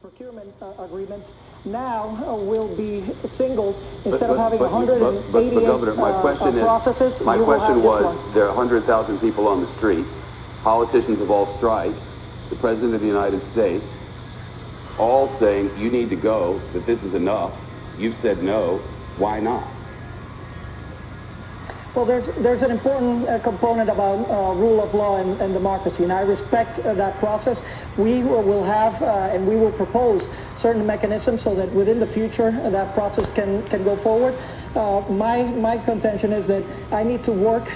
Procurement agreements now will be single instead of having 188 Governor, my question processes. My question was, there are 100,000 people on the streets. politicians of all stripes, the President of the United States, all saying you need to go, that this is enough. You've said no. Why not? Well, there's an important component about rule of law and democracy, and I respect that process. We will have and we will propose certain mechanisms so that within the future that process can go forward. My contention is that I need to work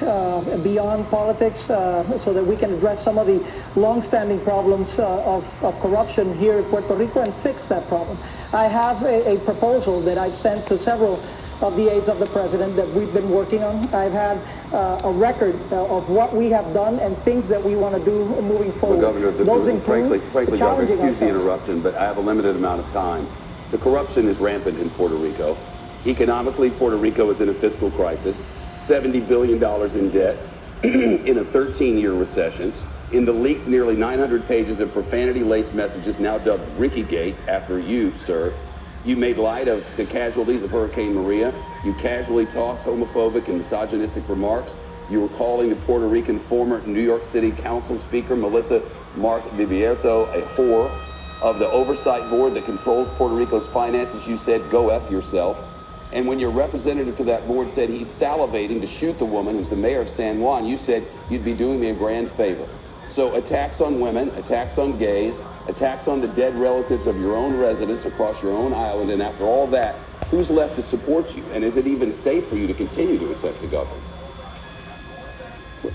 beyond politics so that we can address some of the long-standing problems of corruption here in Puerto Rico and fix that problem. I have a proposal that I sent to several of the aides of the president that we've been working on. I've had a record of what we have done and things that we want to do moving forward. Well, Governor, those include frankly, Governor, excuse the ourselves. interruption, but I have a limited amount of time. The corruption is rampant in Puerto Rico. Economically, Puerto Rico is in a fiscal crisis, $70 billion in debt, in a 13-year recession, in the leaked nearly 900 pages of profanity-laced messages now dubbed Rickygate after you, sir. You made light of the casualties of Hurricane Maria. You casually tossed homophobic and misogynistic remarks. You were calling the Puerto Rican former New York City Council Speaker Melissa Mark Vivierto a whore. Of the oversight board that controls Puerto Rico's finances, you said, go F yourself. And when your representative to that board said he's salivating to shoot the woman who's the mayor of San Juan, you said you'd be doing me a grand favor. So attacks on women, attacks on gays, attacks on the dead relatives of your own residents across your own island, and after all that, who's left to support you? And is it even safe for you to continue to attempt to govern?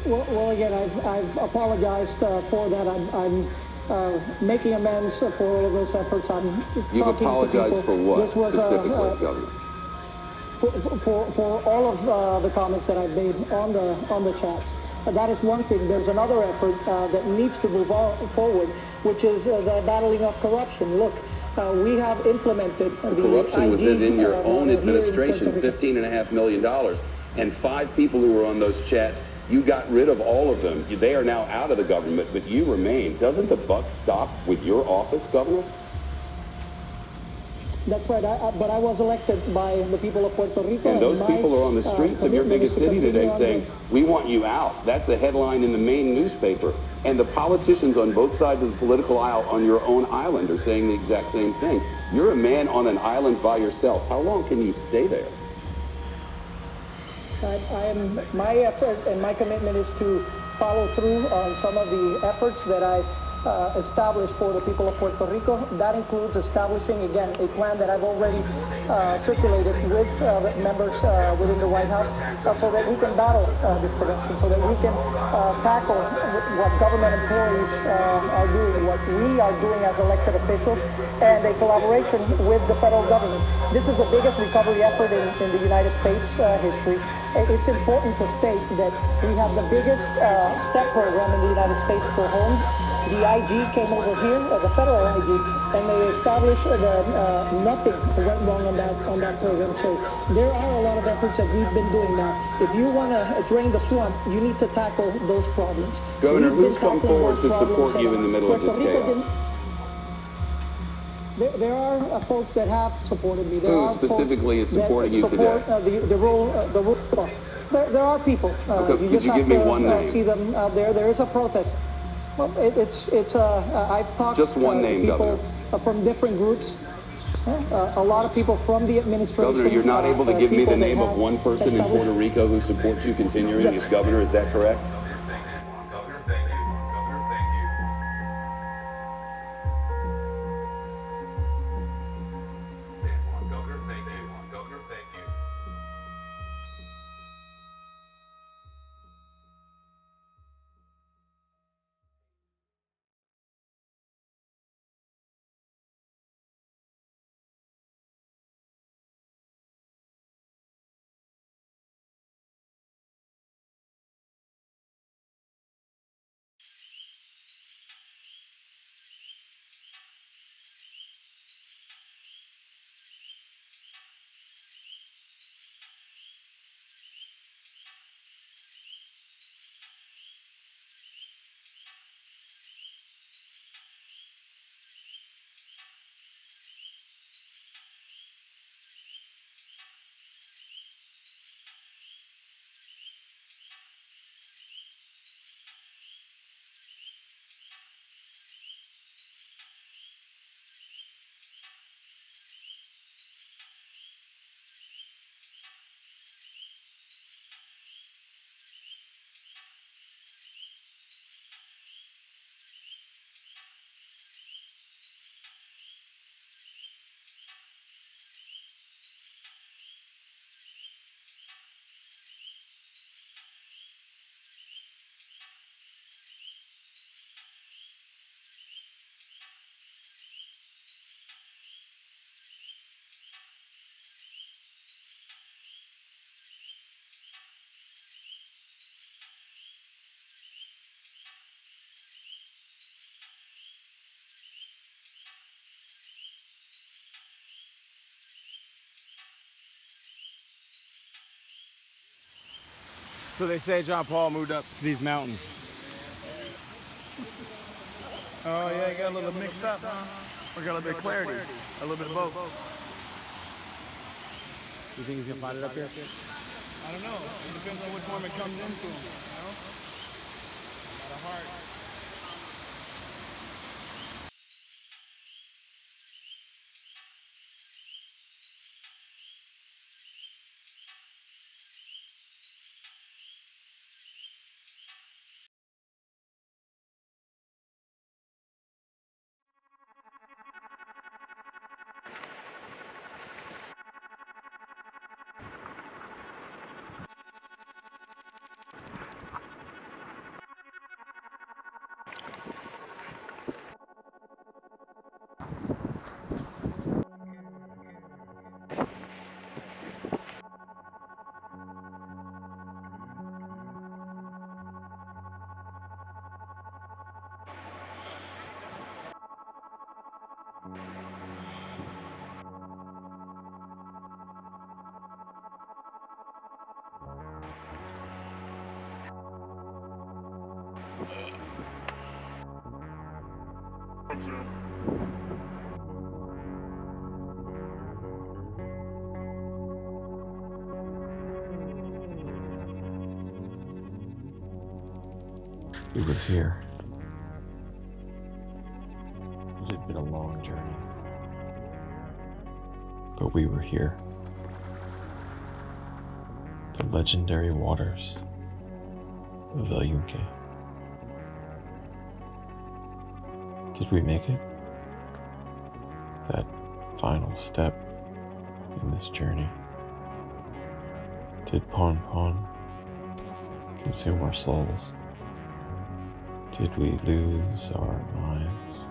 Well, again, I've apologized for that. I'm making amends for all of those efforts. I'm You've talking apologized to people. for what This was specifically, Governor? For all of the comments that I've made on the chats. That is one thing. There's another effort that needs to move forward, which is the battling of corruption. Look, we have implemented the corruption was in your own administration, here in Puerto Rico. $15.5 million, and 5 people who were on those chats, you got rid of all of them. They are now out of the government, but you remain. Doesn't the buck stop with your office, Governor? That's right, but I was elected by the people of Puerto Rico. And those people are on the streets of your biggest city today saying, we want you out. That's the headline in the main newspaper. And the politicians on both sides of the political aisle on your own island are saying the exact same thing. You're a man on an island by yourself. How long can you stay there? My effort and my commitment is to follow through on some of the efforts that I established for the people of Puerto Rico. That includes establishing, again, a plan that I've already circulated with members within the White House so that we can battle this corruption, so that we can tackle what government employees are doing, what we are doing as elected officials, and a collaboration with the federal government. This is the biggest recovery effort in the United States history. It's important to state that we have the biggest STEP program in the United States for homes. The IG came over here, the federal IG, and they established that nothing went wrong on that program. So there are a lot of efforts that we've been doing now. If you want to drain the swamp, you need to tackle those problems. Governor, who's come forward to support you in the middle of this chaos? There are folks that have supported me. Who specifically is supporting you today? The rule of law. There are people. Okay, You just could you have give me one to name? see them out there. There is a protest. Well, I've talked Just one to name, people Governor. From different groups. A lot of people from the administration. Governor, you're not able to give me the name of one person in established- Puerto Rico who supports you continuing Yes. as governor. Is that correct? So they say John Paul moved up to these mountains. Oh yeah, you got a little mixed up, huh? Or got a little bit of clarity, a little bit of both. You think he's gonna find it up here? I don't know. It depends on which form it comes into. You know? Got a heart. It was here. It had been a long journey, but we were here. The legendary waters of El Yunque. Did we make it? That final step in this journey. Did PonPon consume our souls? Did we lose our minds?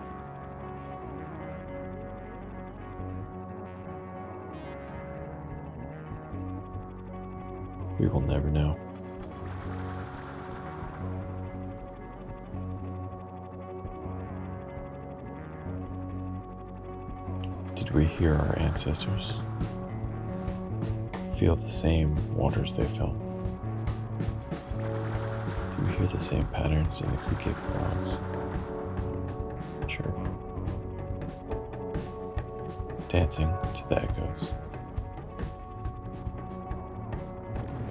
We will never know. Did we hear our ancestors? Feel the same waters they felt? Do we hear the same patterns in the cricket frogs? Chirp. Dancing to the echoes.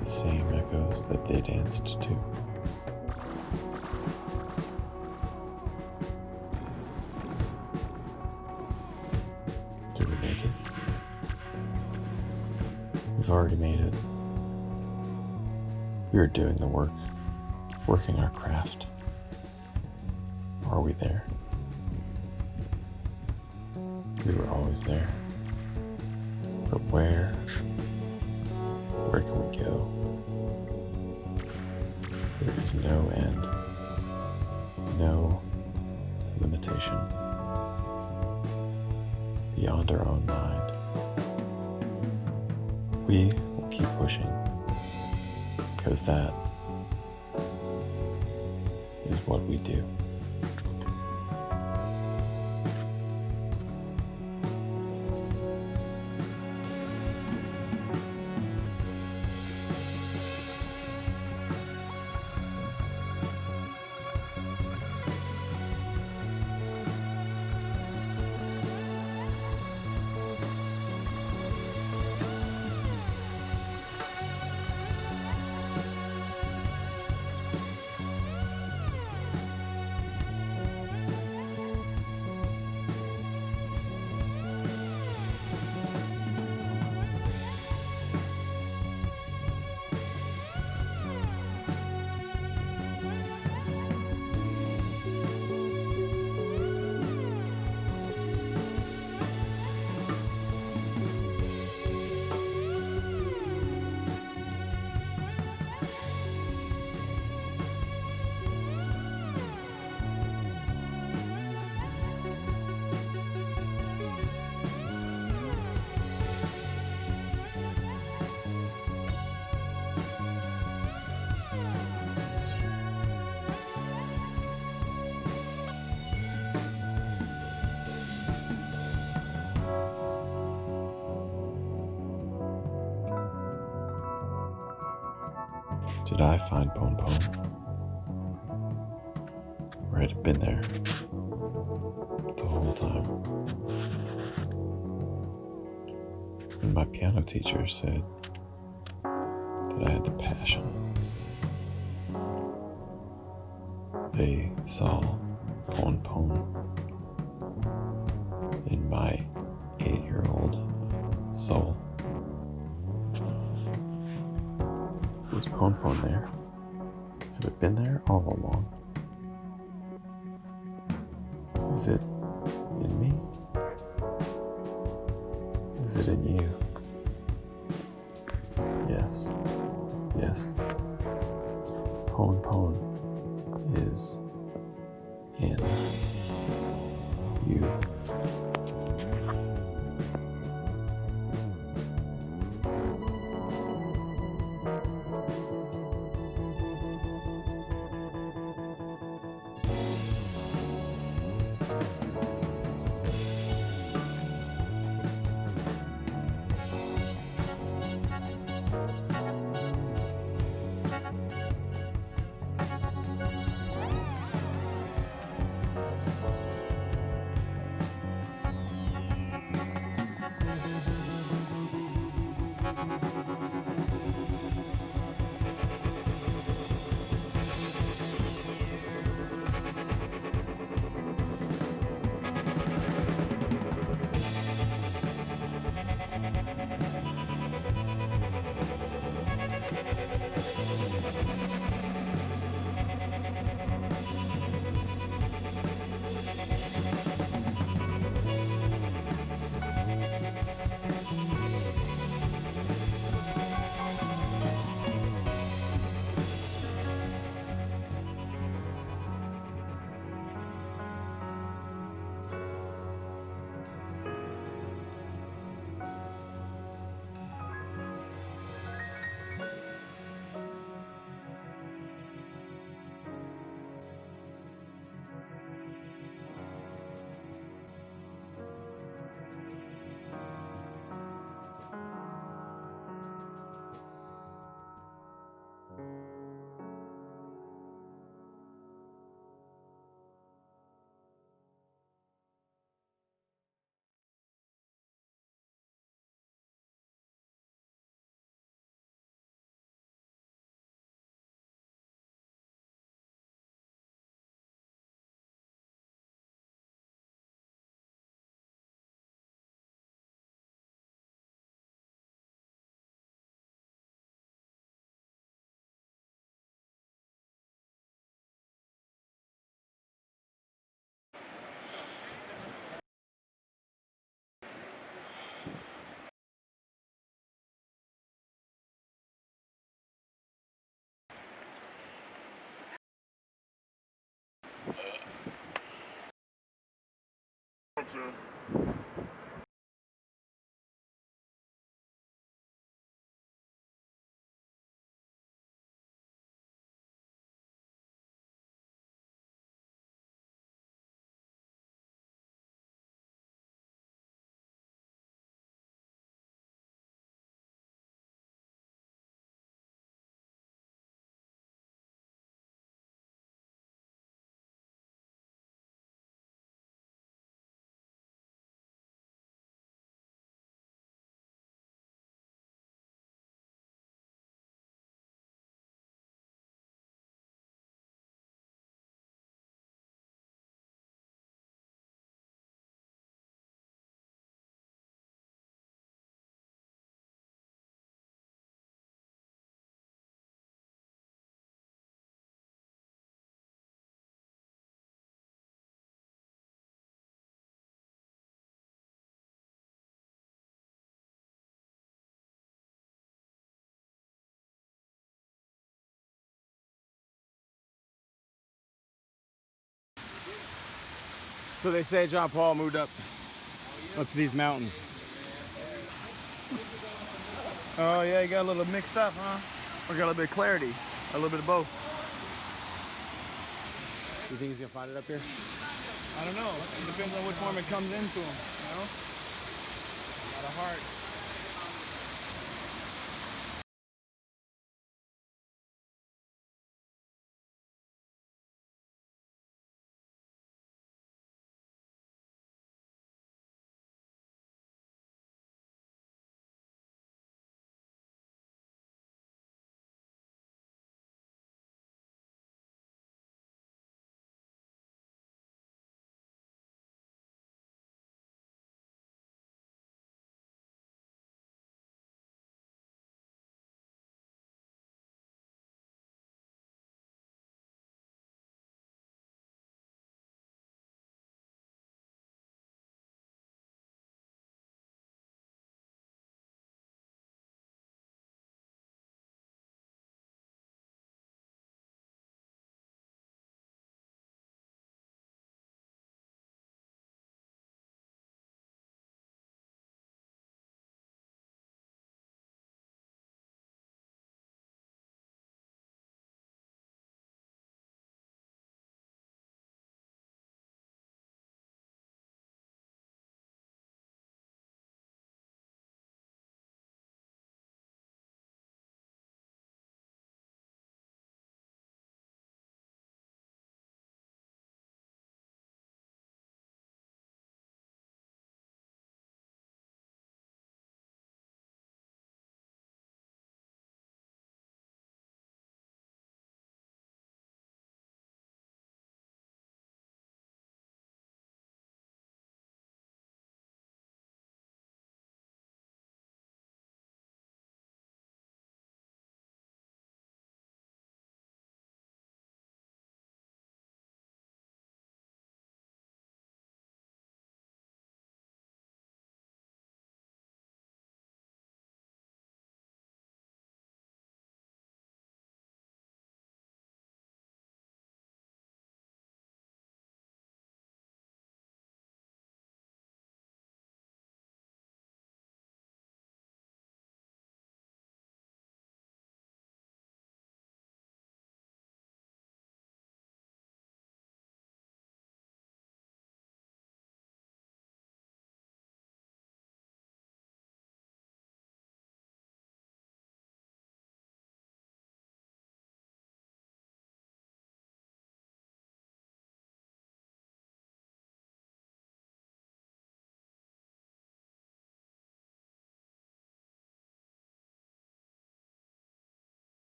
The same echoes that they danced to. Did we make it? We've already made it. We are doing the work, working our craft. Are we there? We were always there. But where? Where can we go? There is no end, no limitation beyond our own mind. We will keep pushing, because that is what we do. did I find PonPon, or had it been there the whole time? And my piano teacher said that I had the passion. They saw PonPon in my 8-year-old soul. Was PonPon there? Have it been there all along? Is it in me? Is it in you? Yes. Yes. PonPon is in you. So they say John Paul moved up to these mountains. Oh yeah, you got a little mixed up, huh? Or got a little bit of clarity, a little bit of both. You think he's gonna find it up here? I don't know. It depends on what form it comes into him, you know? A lot of heart.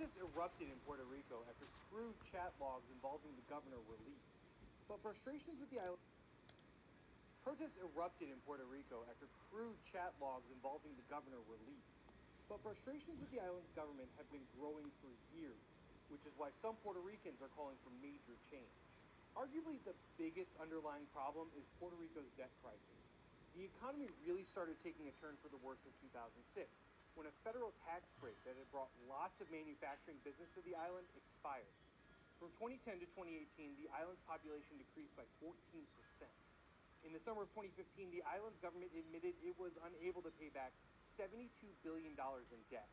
Protests erupted in Puerto Rico after crude chat logs involving the governor were leaked. But frustrations with the island... Protests erupted in Puerto Rico after crude chat logs involving the governor were leaked. But frustrations with the island's government have been growing for years, which is why some Puerto Ricans are calling for major change. Arguably the biggest underlying problem is Puerto Rico's debt crisis. The economy really started taking a turn for the worse in 2006, when a federal tax break that had brought lots of manufacturing business to the island expired. From 2010 to 2018, the island's population decreased by 14%. In the summer of 2015, the island's government admitted it was unable to pay back $72 billion in debt.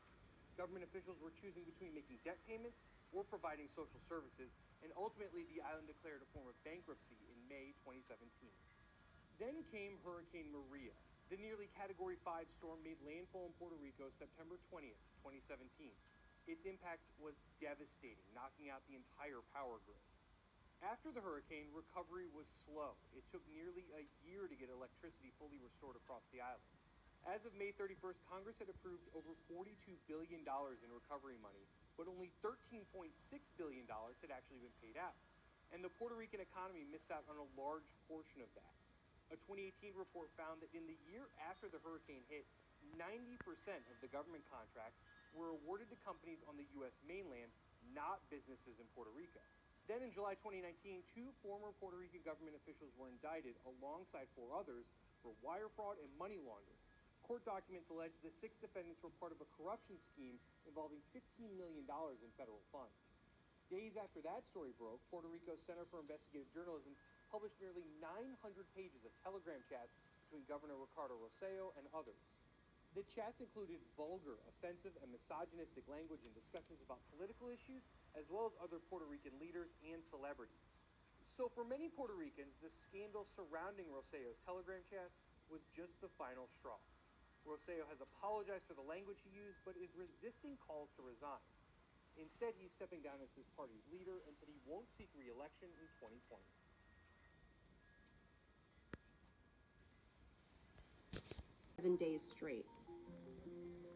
Government officials were choosing between making debt payments or providing social services, and ultimately the island declared a form of bankruptcy in May 2017. Then came Hurricane Maria. The nearly Category 5 storm made landfall in Puerto Rico September 20th, 2017. Its impact was devastating, knocking out the entire power grid. After the hurricane, recovery was slow. It took nearly a year to get electricity fully restored across the island. As of May 31st, Congress had approved over $42 billion in recovery money, but only $13.6 billion had actually been paid out. And the Puerto Rican economy missed out on a large portion of that. A 2018 report found that in the year after the hurricane hit, 90% of the government contracts were awarded to companies on the U.S. mainland, not businesses in Puerto Rico. Then in July 2019, 2 former Puerto Rican government officials were indicted alongside 4 others for wire fraud and money laundering. Court documents allege the 6 defendants were part of a corruption scheme involving $15 million in federal funds. Days after that story broke, Puerto Rico's Center for Investigative Journalism published nearly 900 pages of telegram chats between Governor Ricardo Rosselló and others. The chats included vulgar, offensive, and misogynistic language and discussions about political issues, as well as other Puerto Rican leaders and celebrities. So for many Puerto Ricans, the scandal surrounding Rosselló's telegram chats was just the final straw. Rosselló has apologized for the language he used, but is resisting calls to resign. Instead, he's stepping down as his party's leader and said he won't seek re-election in 2020. 7 days straight.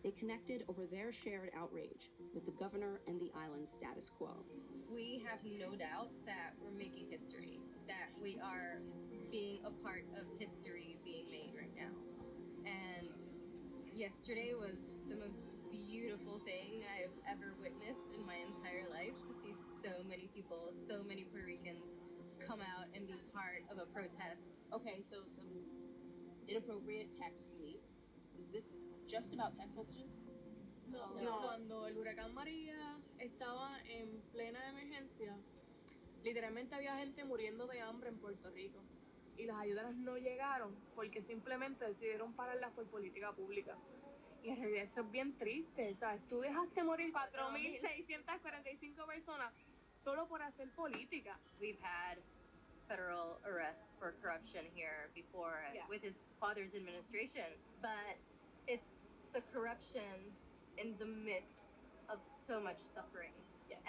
They connected over their shared outrage with the governor and the island's status quo. We have no doubt that we're making history, that we are being a part of history being made right now. And yesterday was the most beautiful thing I've ever witnessed in my entire life, to see so many people, so many Puerto Ricans come out and be part of a protest. Okay, so some inappropriate text leak. Is this just about text messages? No. Cuando el huracán María estaba en plena emergencia, literalmente había gente muriendo de hambre en Puerto Rico. Y las ayudas no llegaron porque simplemente decidieron pararlas por política pública. Y en realidad eso es bien triste, ¿sabes? Tú dejaste morir 4,645 personas solo por hacer política. We've had federal arrests for corruption here before with his father's administration, but it's the corruption in the midst of so much suffering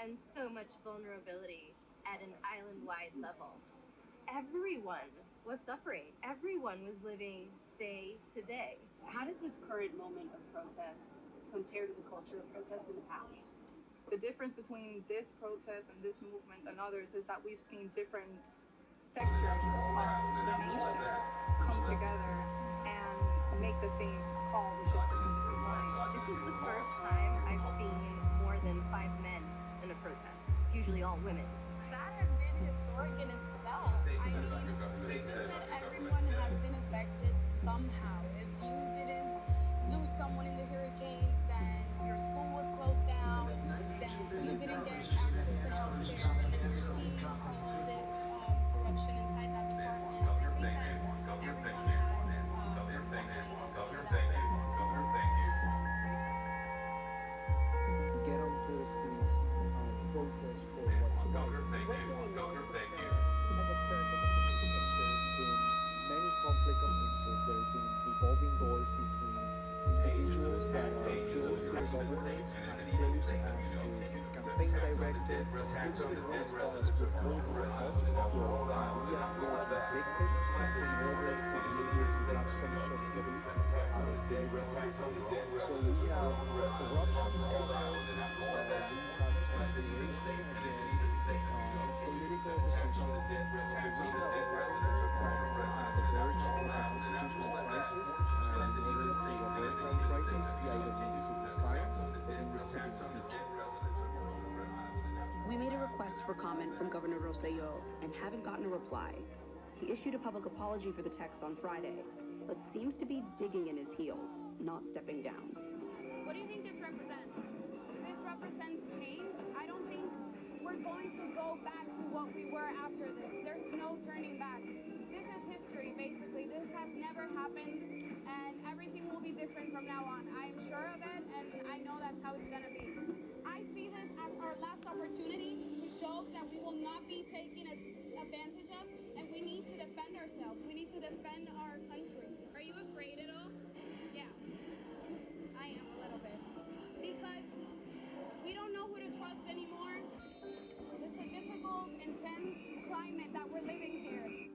and so much vulnerability at an island-wide level. Everyone was suffering. Everyone was living day to day. How does this current moment of protest compare to the culture of protests in the past? The difference between this protest and this movement and others is that we've seen different sectors of the nation come together and make the same call, which is for him to resign. This is the first time I've seen more than 5 men in a protest. It's usually all women. That has been historic in itself. I mean, it's just that everyone has been affected somehow. If you didn't lose someone in the hurricane, then your school was closed down, then you didn't get access to health care, and you're seeing all this corruption inside that department. I think that everyone has get onto the streets and protest for what's right. What do we know for sure has occurred with this administration? There's been many conflict of interest. There have been revolving doors between individuals that are close to the government, as close as his campaign director. He's been responsible for holding up Maria Florida victims in order to be able to have some sort of publicity out of the So we have corruption scandals, we have requests for comment from Governor Rosselló and haven't gotten a reply. He issued a public apology for the text on Friday, but seems to be digging in his heels, not stepping down. What do you think this represents? This represents change. I don't think we're going to go back to what we were after this. There's no turning back. This is history, basically. This has never happened, and everything will be different from now on. I am sure of it, and I know that's how it's going to be. I see this as our last opportunity to show that we will not be taken advantage of, and we need to defend ourselves. We need to defend our country. Are you afraid at all? Yeah, I am a little bit. Because we don't know who to trust anymore. It's a difficult, intense climate that we're living here.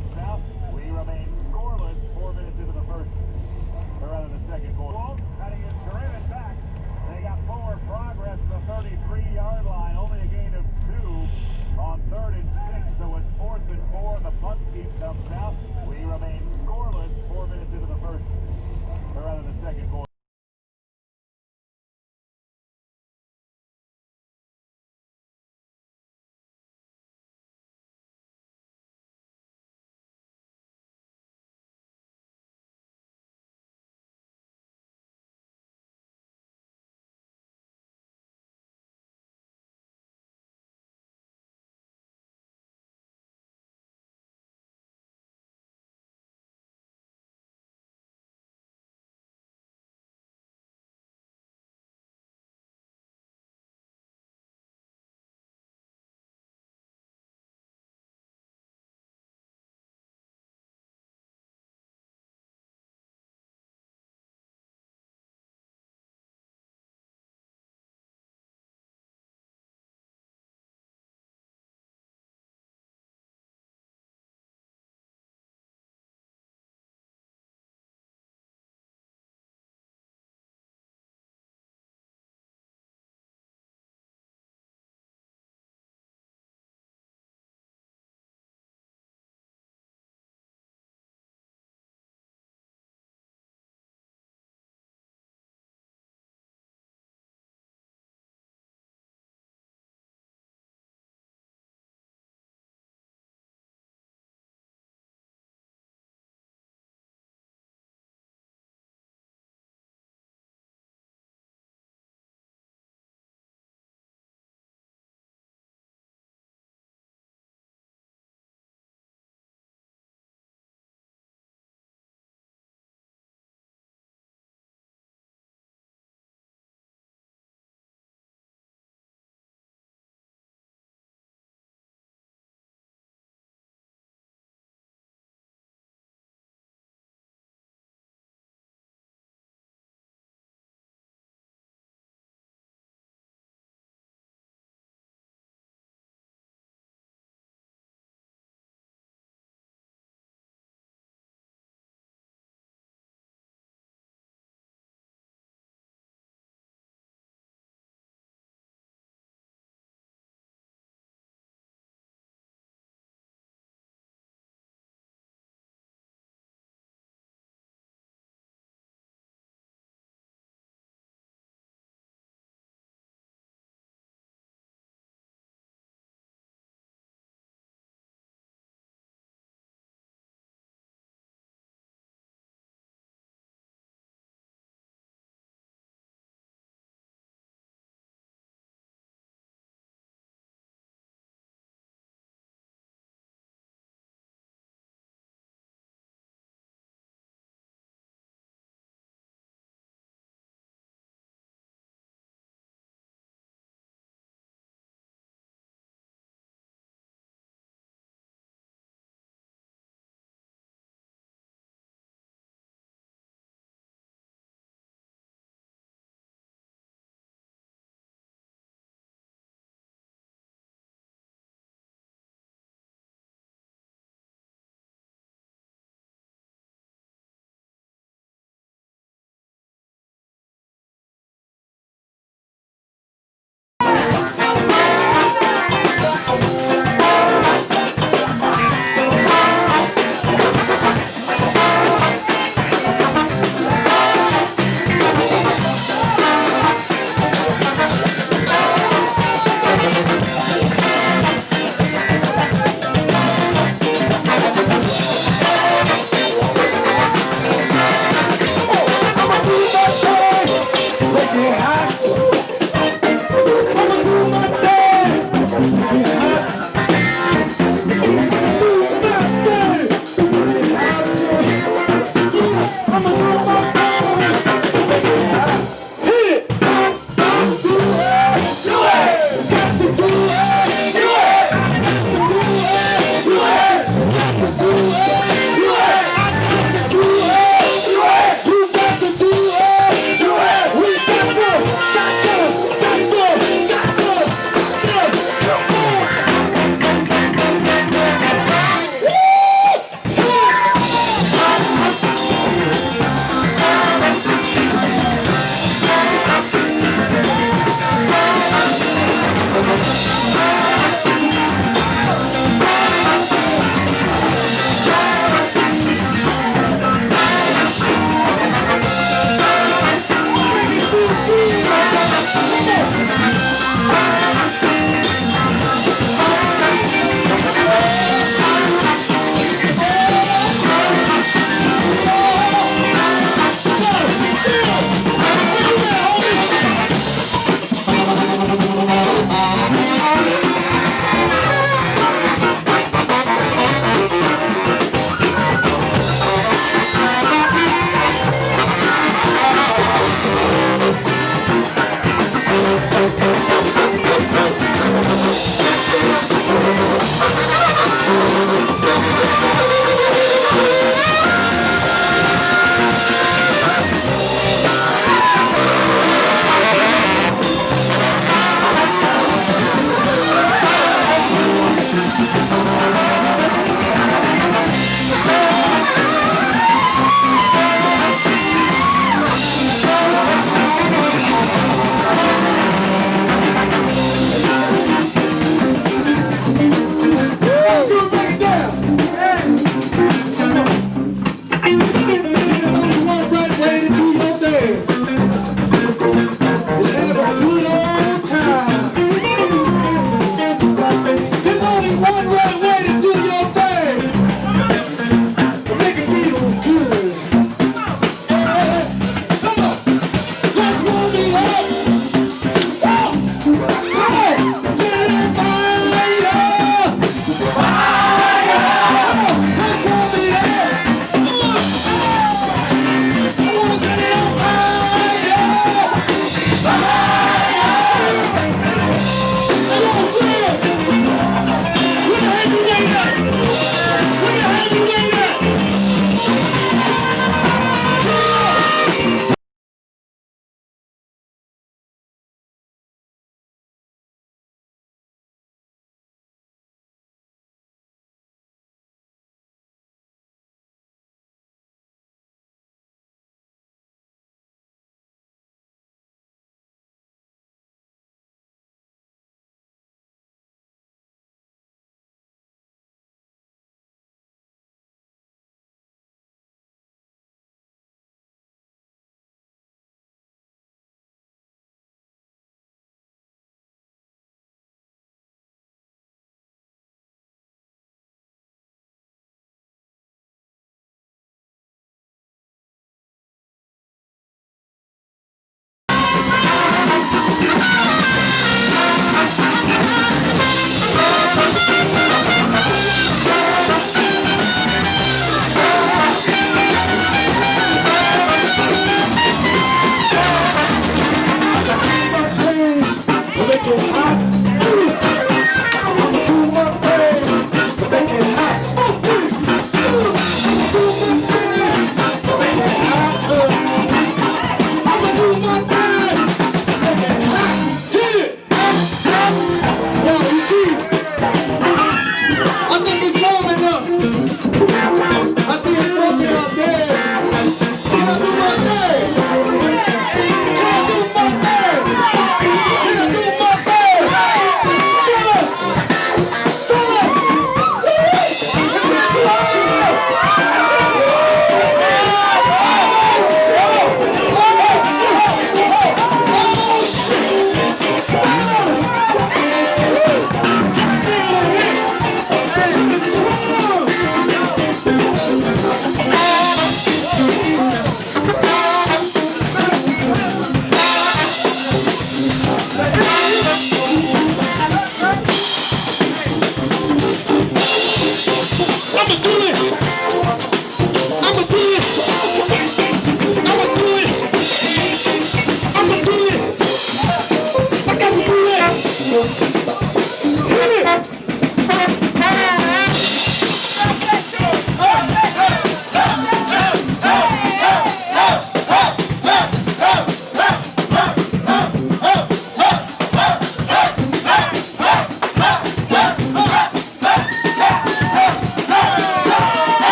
comes out. We remain scoreless 4 minutes into the first, or rather the second quarter. Cutting it, driven back. They got forward progress to the 33-yard line. Only a gain of 2 on 3rd and 6. So it's 4th and 4. And the punt team comes out. We remain scoreless 4 minutes into the first, or rather the second quarter.